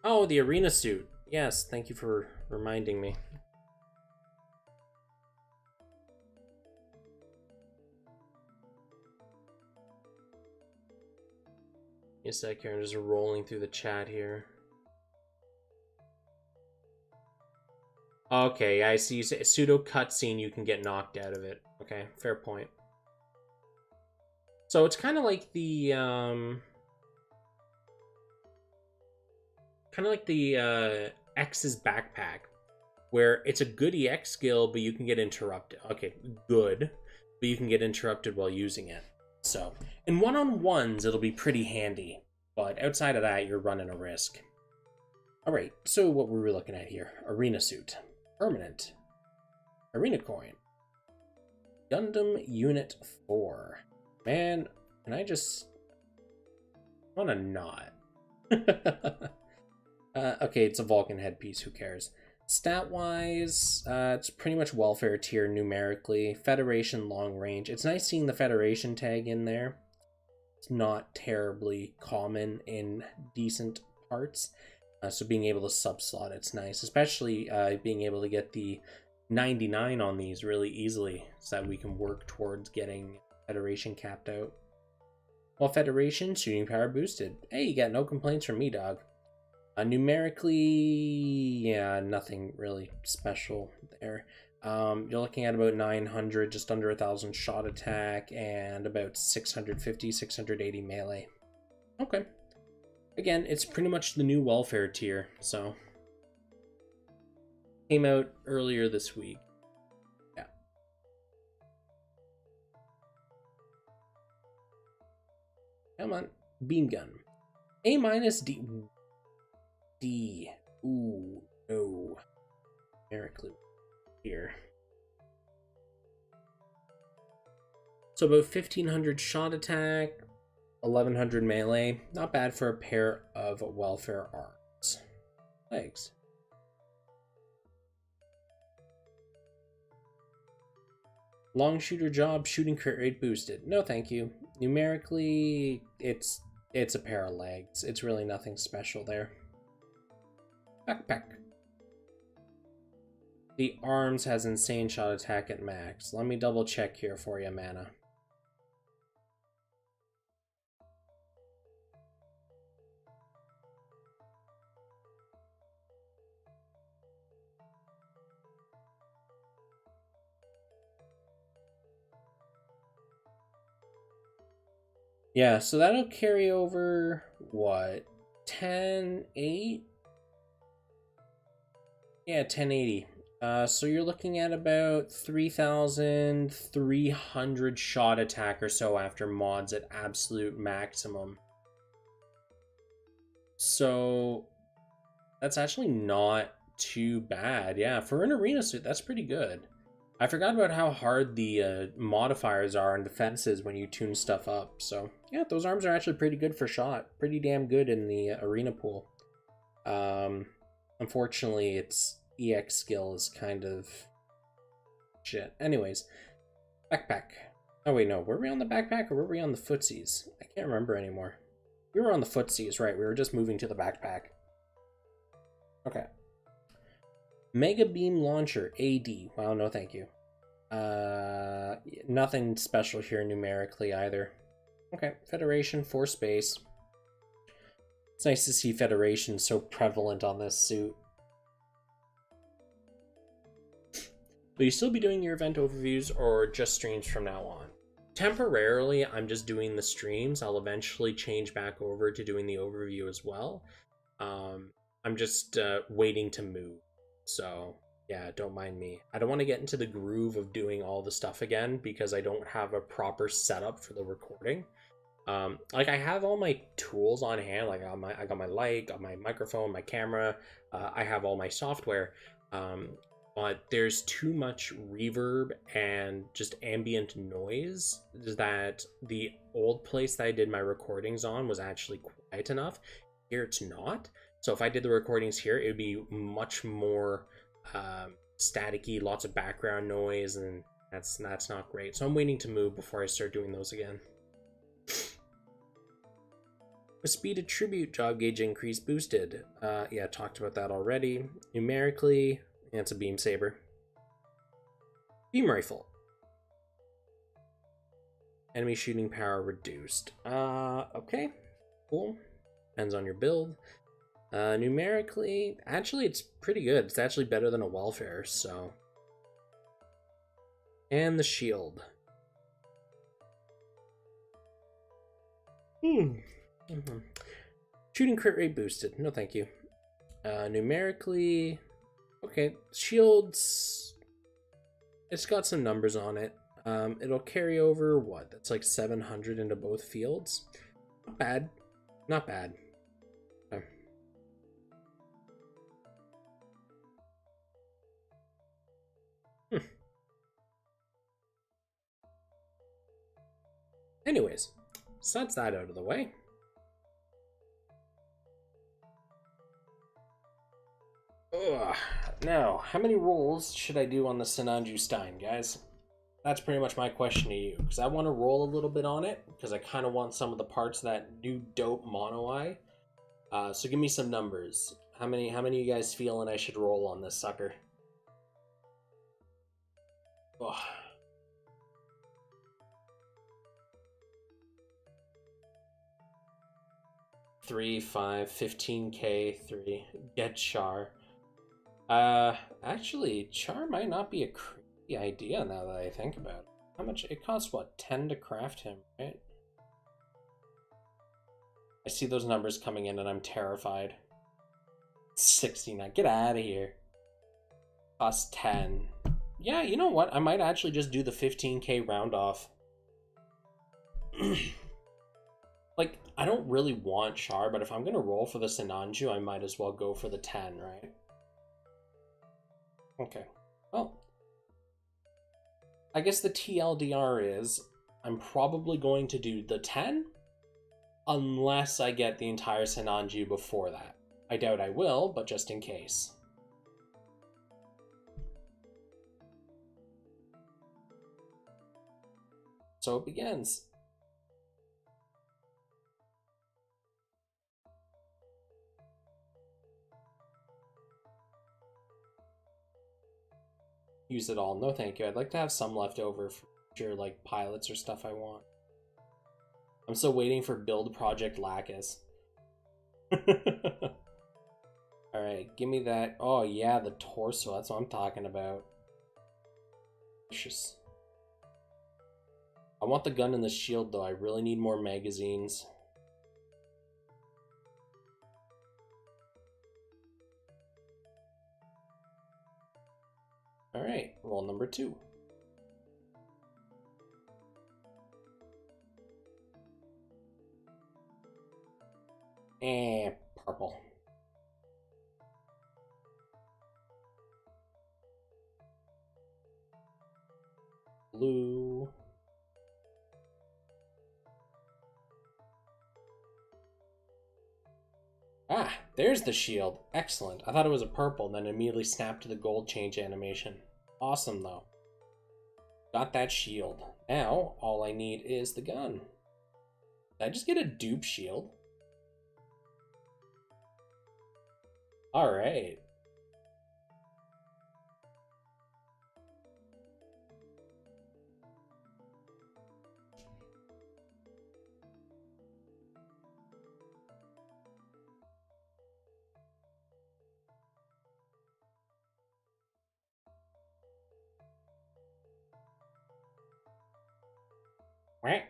Oh, the arena suit. Yes, thank you for reminding me. Give me a sec here, I'm just rolling through the chat here. Okay, I see. A pseudo cutscene, you can get knocked out of it. Okay, fair point. So it's kind of like the X's backpack, where it's a good EX skill, but you can get interrupted. Okay, good, but you can get interrupted while using it. So in one-on-ones, it'll be pretty handy, but outside of that, you're running a risk. All right, so what were we looking at here? Arena suit, permanent, arena coin, Gundam Unit 4. Man, can I just want to not? Okay, it's a Vulcan headpiece, who cares? Stat-wise, it's pretty much welfare tier numerically. Federation long range. It's nice seeing the Federation tag in there. It's not terribly common in decent parts. So being able to subslot it's nice. Especially being able to get the 99 on these really easily, so that we can work towards getting Federation capped out. Well, Federation, shooting power boosted. Hey, you got no complaints from me, dog. Numerically, yeah, nothing really special there. You're looking at about 900, just under 1,000 shot attack, and about 650, 680 melee. Okay. Again, it's pretty much the new welfare tier, so. Came out earlier this week. Yeah. Come on. Beam gun. A minus D. D. Ooh, no. Numerically here. So about 1500 shot attack, 1100 melee. Not bad for a pair of welfare arms. Legs. Long shooter job, shooting crit rate boosted. No thank you. Numerically, it's a pair of legs. It's really nothing special there. Backpack. The arms has insane shot attack at max. Let me double check here for you, mana. Yeah, so that'll carry over, what, 1080? Yeah, 1080. So you're looking at about 3,300 shot attack or so after mods at absolute maximum. So that's actually not too bad. Yeah, for an arena suit, that's pretty good. I forgot about how hard the modifiers are and defenses when you tune stuff up. So yeah, those arms are actually pretty good for shot. Pretty damn good in the arena pool. Unfortunately, its EX skill is kind of shit. Anyways, backpack. Oh wait, no. Were we on the backpack or were we on the footsies? I can't remember anymore. We were on the footsies, right. We were just moving to the backpack. Okay. Mega Beam Launcher, AD. Wow, no thank you. Nothing special here numerically either. Okay, Federation, 4 space. It's nice to see Federation so prevalent on this suit. Will you still be doing your event overviews or just streams from now on? Temporarily, I'm just doing the streams. I'll eventually change back over to doing the overview as well. I'm just waiting to move. So yeah, don't mind me. I don't want to get into the groove of doing all the stuff again because I don't have a proper setup for the recording. Like I have all my tools on hand. Like I got my light, got my microphone, my camera. I have all my software. But there's too much reverb and just ambient noise that the old place that I did my recordings on was actually quiet enough. Here it's not. So if I did the recordings here, it would be much more staticky, lots of background noise, and that's not great. So I'm waiting to move before I start doing those again. A speed attribute job gauge increase boosted. Yeah, talked about that already. Numerically, it's a beam saber. Beam rifle. Enemy shooting power reduced. Okay, cool. Depends on your build. Numerically, actually it's pretty good. It's actually better than a welfare, so. And the shield. Shooting crit rate boosted. No thank you. Numerically, okay, shields, it's got some numbers on it. It'll carry over, what, that's like 700 into both fields. Not bad. Not bad. Okay. Anyways, so that's that out of the way. Ugh. Now, how many rolls should I do on the Sinanju Stein, guys? That's pretty much my question to you, because I want to roll a little bit on it, because I kind of want some of the parts of that new dope mono eye. So give me some numbers. How many of you guys feeling I should roll on this sucker? Ugh. $3, $5, $15K, 3. Get Char. Actually, Char might not be a crazy idea now that I think about it. How much? It costs, what, 10 to craft him, right? I see those numbers coming in and I'm terrified. 69. Get out of here. Costs 10. Yeah, you know what? I might actually just do the 15K round off. Like, I don't really want Char, but if I'm going to roll for the Sinanju, I might as well go for the 10, right? Okay. Well, I guess the TLDR is I'm probably going to do the 10 unless I get the entire Sinanju before that. I doubt I will, but just in case. So it begins. Use it all. No thank you. I'd like to have some left over for future, like, pilots or stuff I want. I'm still waiting for build project Lacus. Alright, give me that. Oh yeah, the torso. That's what I'm talking about. Vicious. I want the gun and the shield though. I really need more magazines. Alright, roll number 2. Purple. Blue. Ah, there's the shield. Excellent. I thought it was a purple, then immediately snapped to the gold change animation. Awesome, though. Got that shield. Now, all I need is the gun. Did I just get a dupe shield? Alright. Right.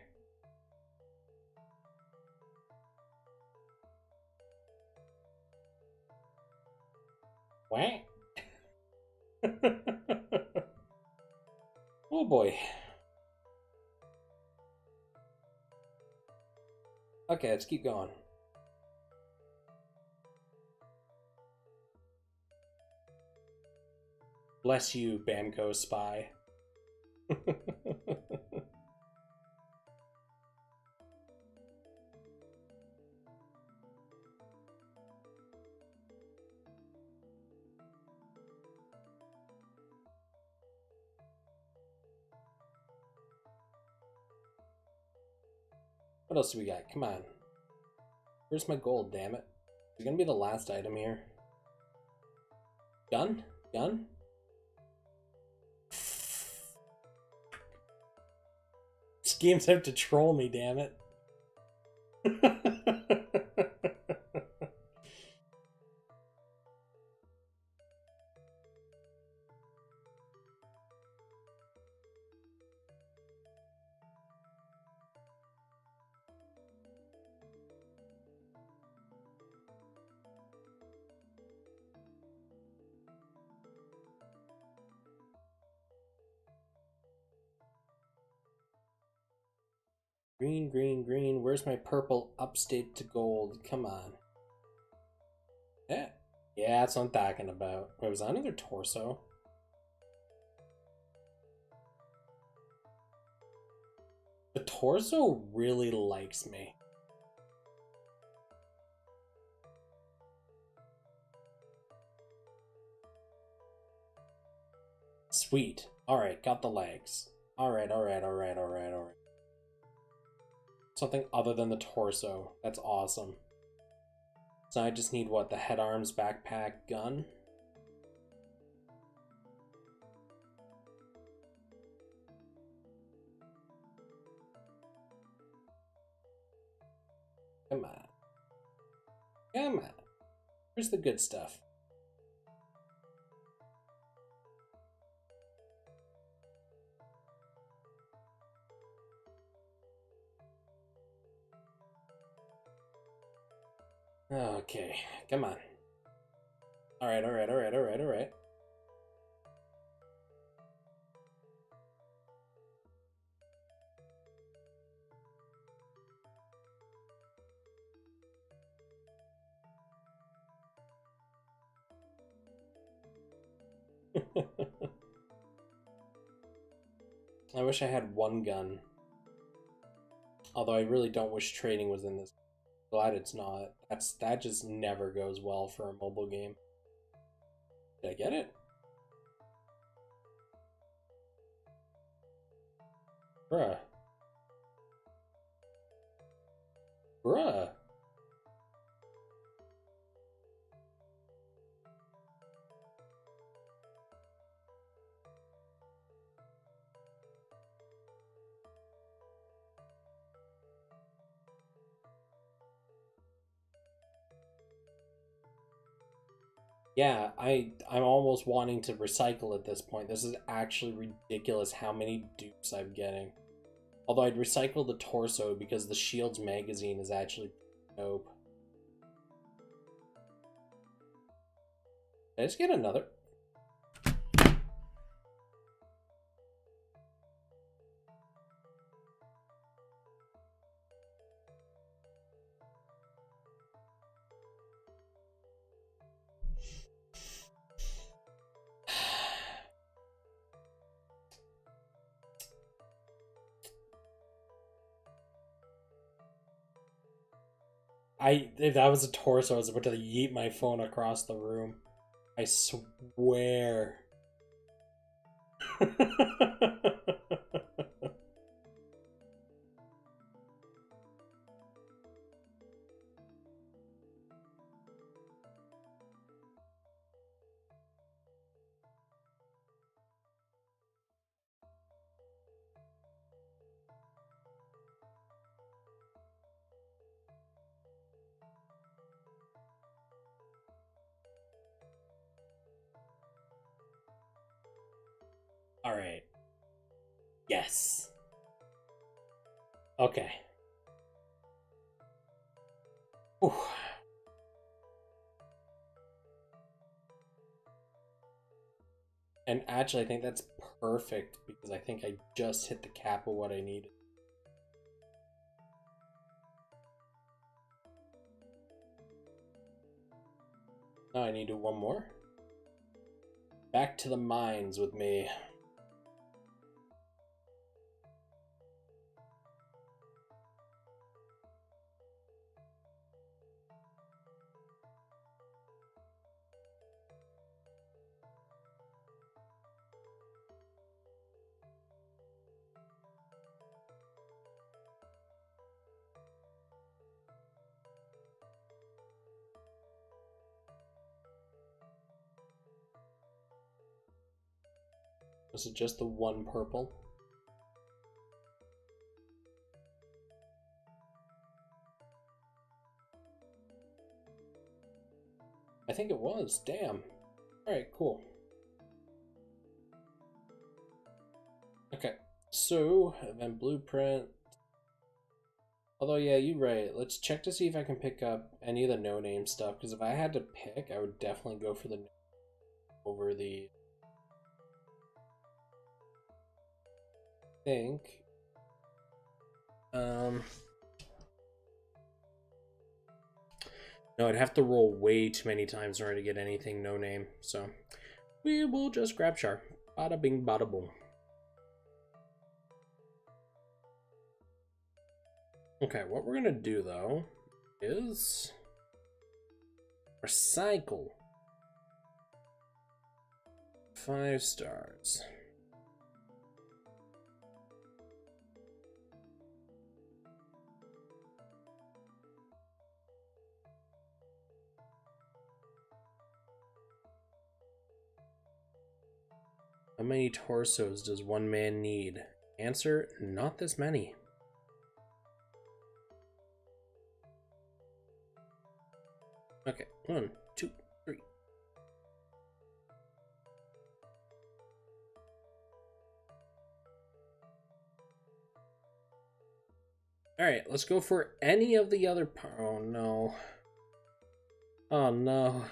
What? Oh boy. Okay, let's keep going. Bless you, Bamco spy. What else do we got? Come on. Where's my gold, damn it? It's gonna be the last item here. Gun? Gun? This game's out to troll me, damn it. Green, green, green. Where's my purple upstate to gold? Come on. Yeah. Yeah, that's what I'm talking about. Wait, was that another torso? The torso really likes me. Sweet. Alright, got the legs. Alright, alright, alright, alright, alright. Something other than the torso. That's awesome. So I just need, what, the head, arms, backpack, gun? Come on. Come on. Where's the good stuff? Okay, come on. Alright, alright, alright, alright, alright. I wish I had one gun. Although I really don't wish trading was in this. Glad it's not. That just never goes well for a mobile game. Did I get it? Bruh. Bruh. Yeah, I'm almost wanting to recycle at this point. This is actually ridiculous how many dupes I'm getting. Although I'd recycle the torso because the Shield's magazine is actually dope. Did I just get another? If that was a torso, I was about to yeet my phone across the room. I swear. All right. Yes. Okay. Whew. And actually, I think that's perfect because I think I just hit the cap of what I needed. Now I need to do one more. Back to the mines with me. Was it just the one purple? I think it was. Damn. Alright, cool. Okay, so event blueprint. Although, yeah, you're right. Let's check to see if I can pick up any of the no-name stuff. Because if I had to pick, I would definitely go for the over the. I think. No, I'd have to roll way too many times in order to get anything no-name. So we will just grab Char. Bada bing, bada boom. Okay, what we're gonna do though is recycle 5 stars. How many torsos does one man need? Answer, not this many. Okay, 1, 2, 3. Alright, let's go for any of the other. Oh no. Oh no.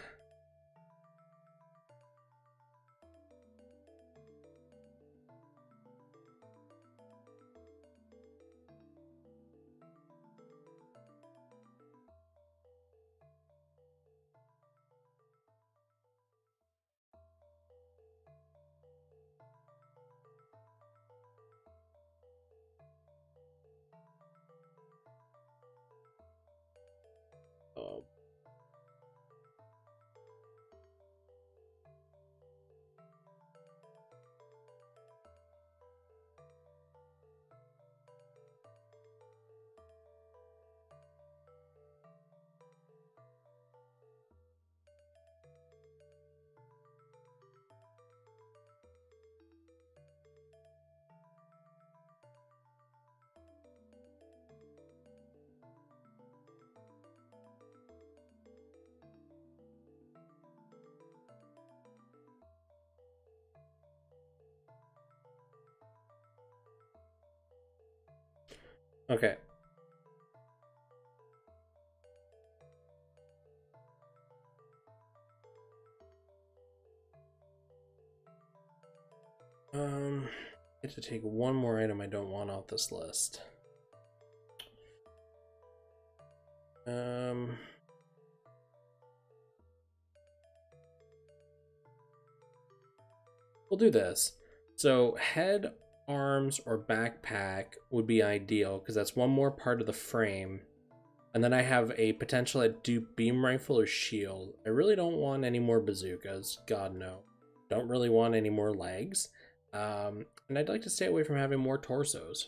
Okay. I have to take one more item I don't want off this list. We'll do this. So head, arms, or backpack would be ideal because that's one more part of the frame. And then I have a potential at dupe beam rifle or shield. I really don't want any more bazookas. God no. Don't really want any more legs. And I'd like to stay away from having more torsos.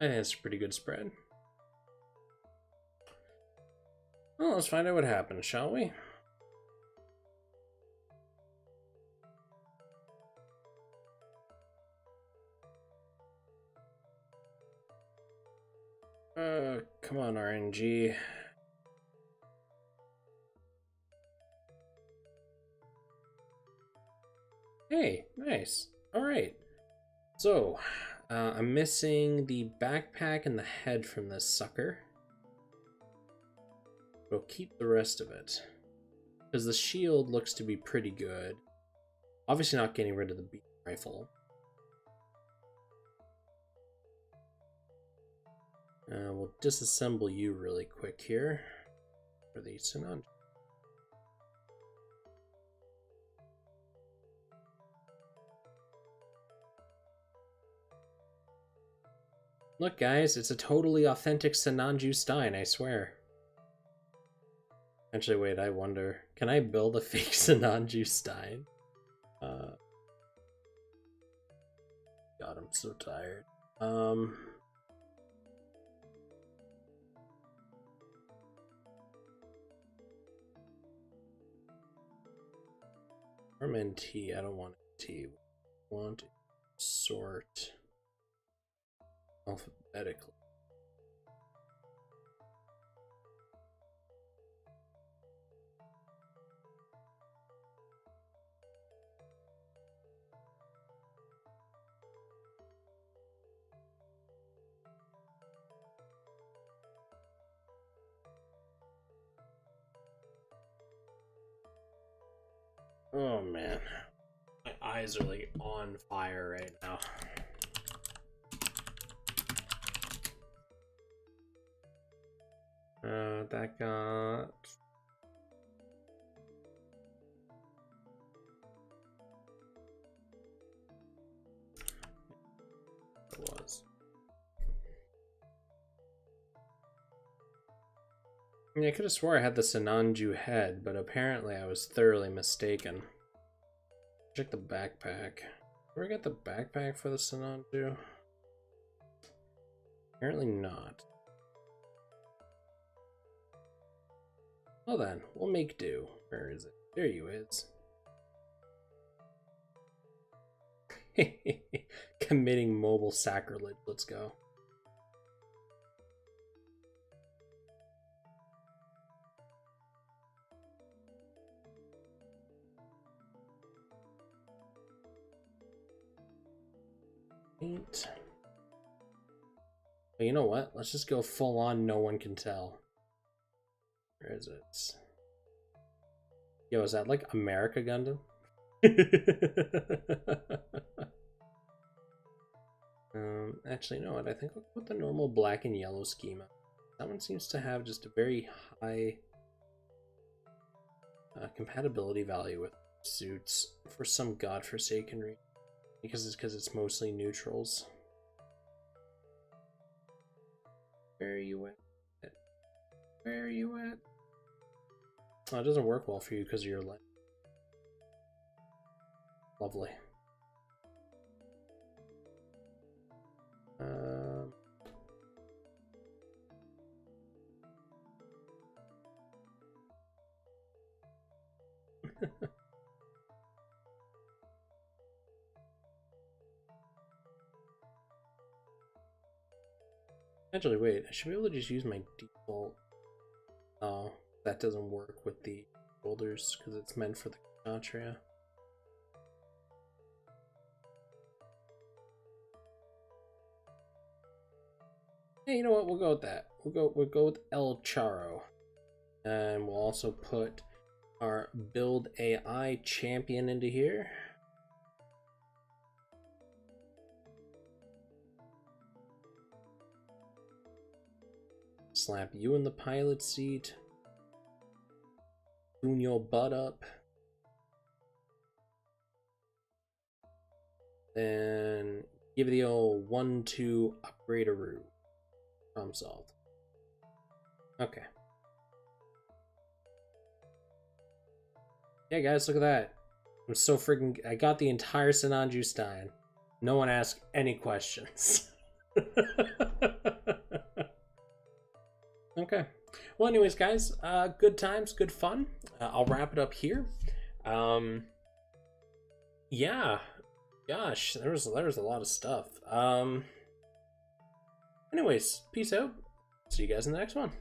I think that's a pretty good spread. Well, let's find out what happens, shall we? Come on, RNG. Hey, nice. Alright. So, I'm missing the backpack and the head from this sucker. We'll keep the rest of it. Because the shield looks to be pretty good. Obviously not getting rid of the beam rifle. We'll disassemble you really quick here for the Sinanju. Look guys, it's a totally authentic Sinanju Stein, I swear. Actually, wait, I wonder, can I build a fake Sinanju Stein? God, I'm so tired. From NT, I don't want NT. I want to sort alphabetically. Oh man, my eyes are like on fire right now. That got... It was. I mean, I could have swore I had the Sinanju head, but apparently I was thoroughly mistaken. Check the backpack. Where I get the backpack for the Sinanju? Apparently not. Well then, we'll make do. Where is it? There you is. Committing mobile sacrilege. Let's go. But you know what? Let's just go full on no one can tell. Where is it? Yo, is that like America Gundam? Actually, no, I think I'll put the normal black and yellow schema. That one seems to have just a very high compatibility value with suits for some godforsaken reason. Because it's mostly neutrals. Where are you at? Where are you at? Oh, it doesn't work well for you because of your leg. Lovely. Actually, wait, I should be able to just use my default. Oh, that doesn't work with the shoulders because it's meant for the Gacha. Hey, you know what? We'll go with that. We'll go with El Charo. And we'll also put our build AI champion into here. Slap you in the pilot seat. Tune your butt up. Then give it the old 1-2 upgrade-a-roo. Problem solved. Okay. Yeah, guys, look at that. I'm so freaking... I got the entire Sinanju Stein. No one asked any questions. Okay. Well, anyways, guys, good times, good fun. I'll wrap it up here. Yeah. Gosh, there was a lot of stuff. Anyways, peace out. See you guys in the next one.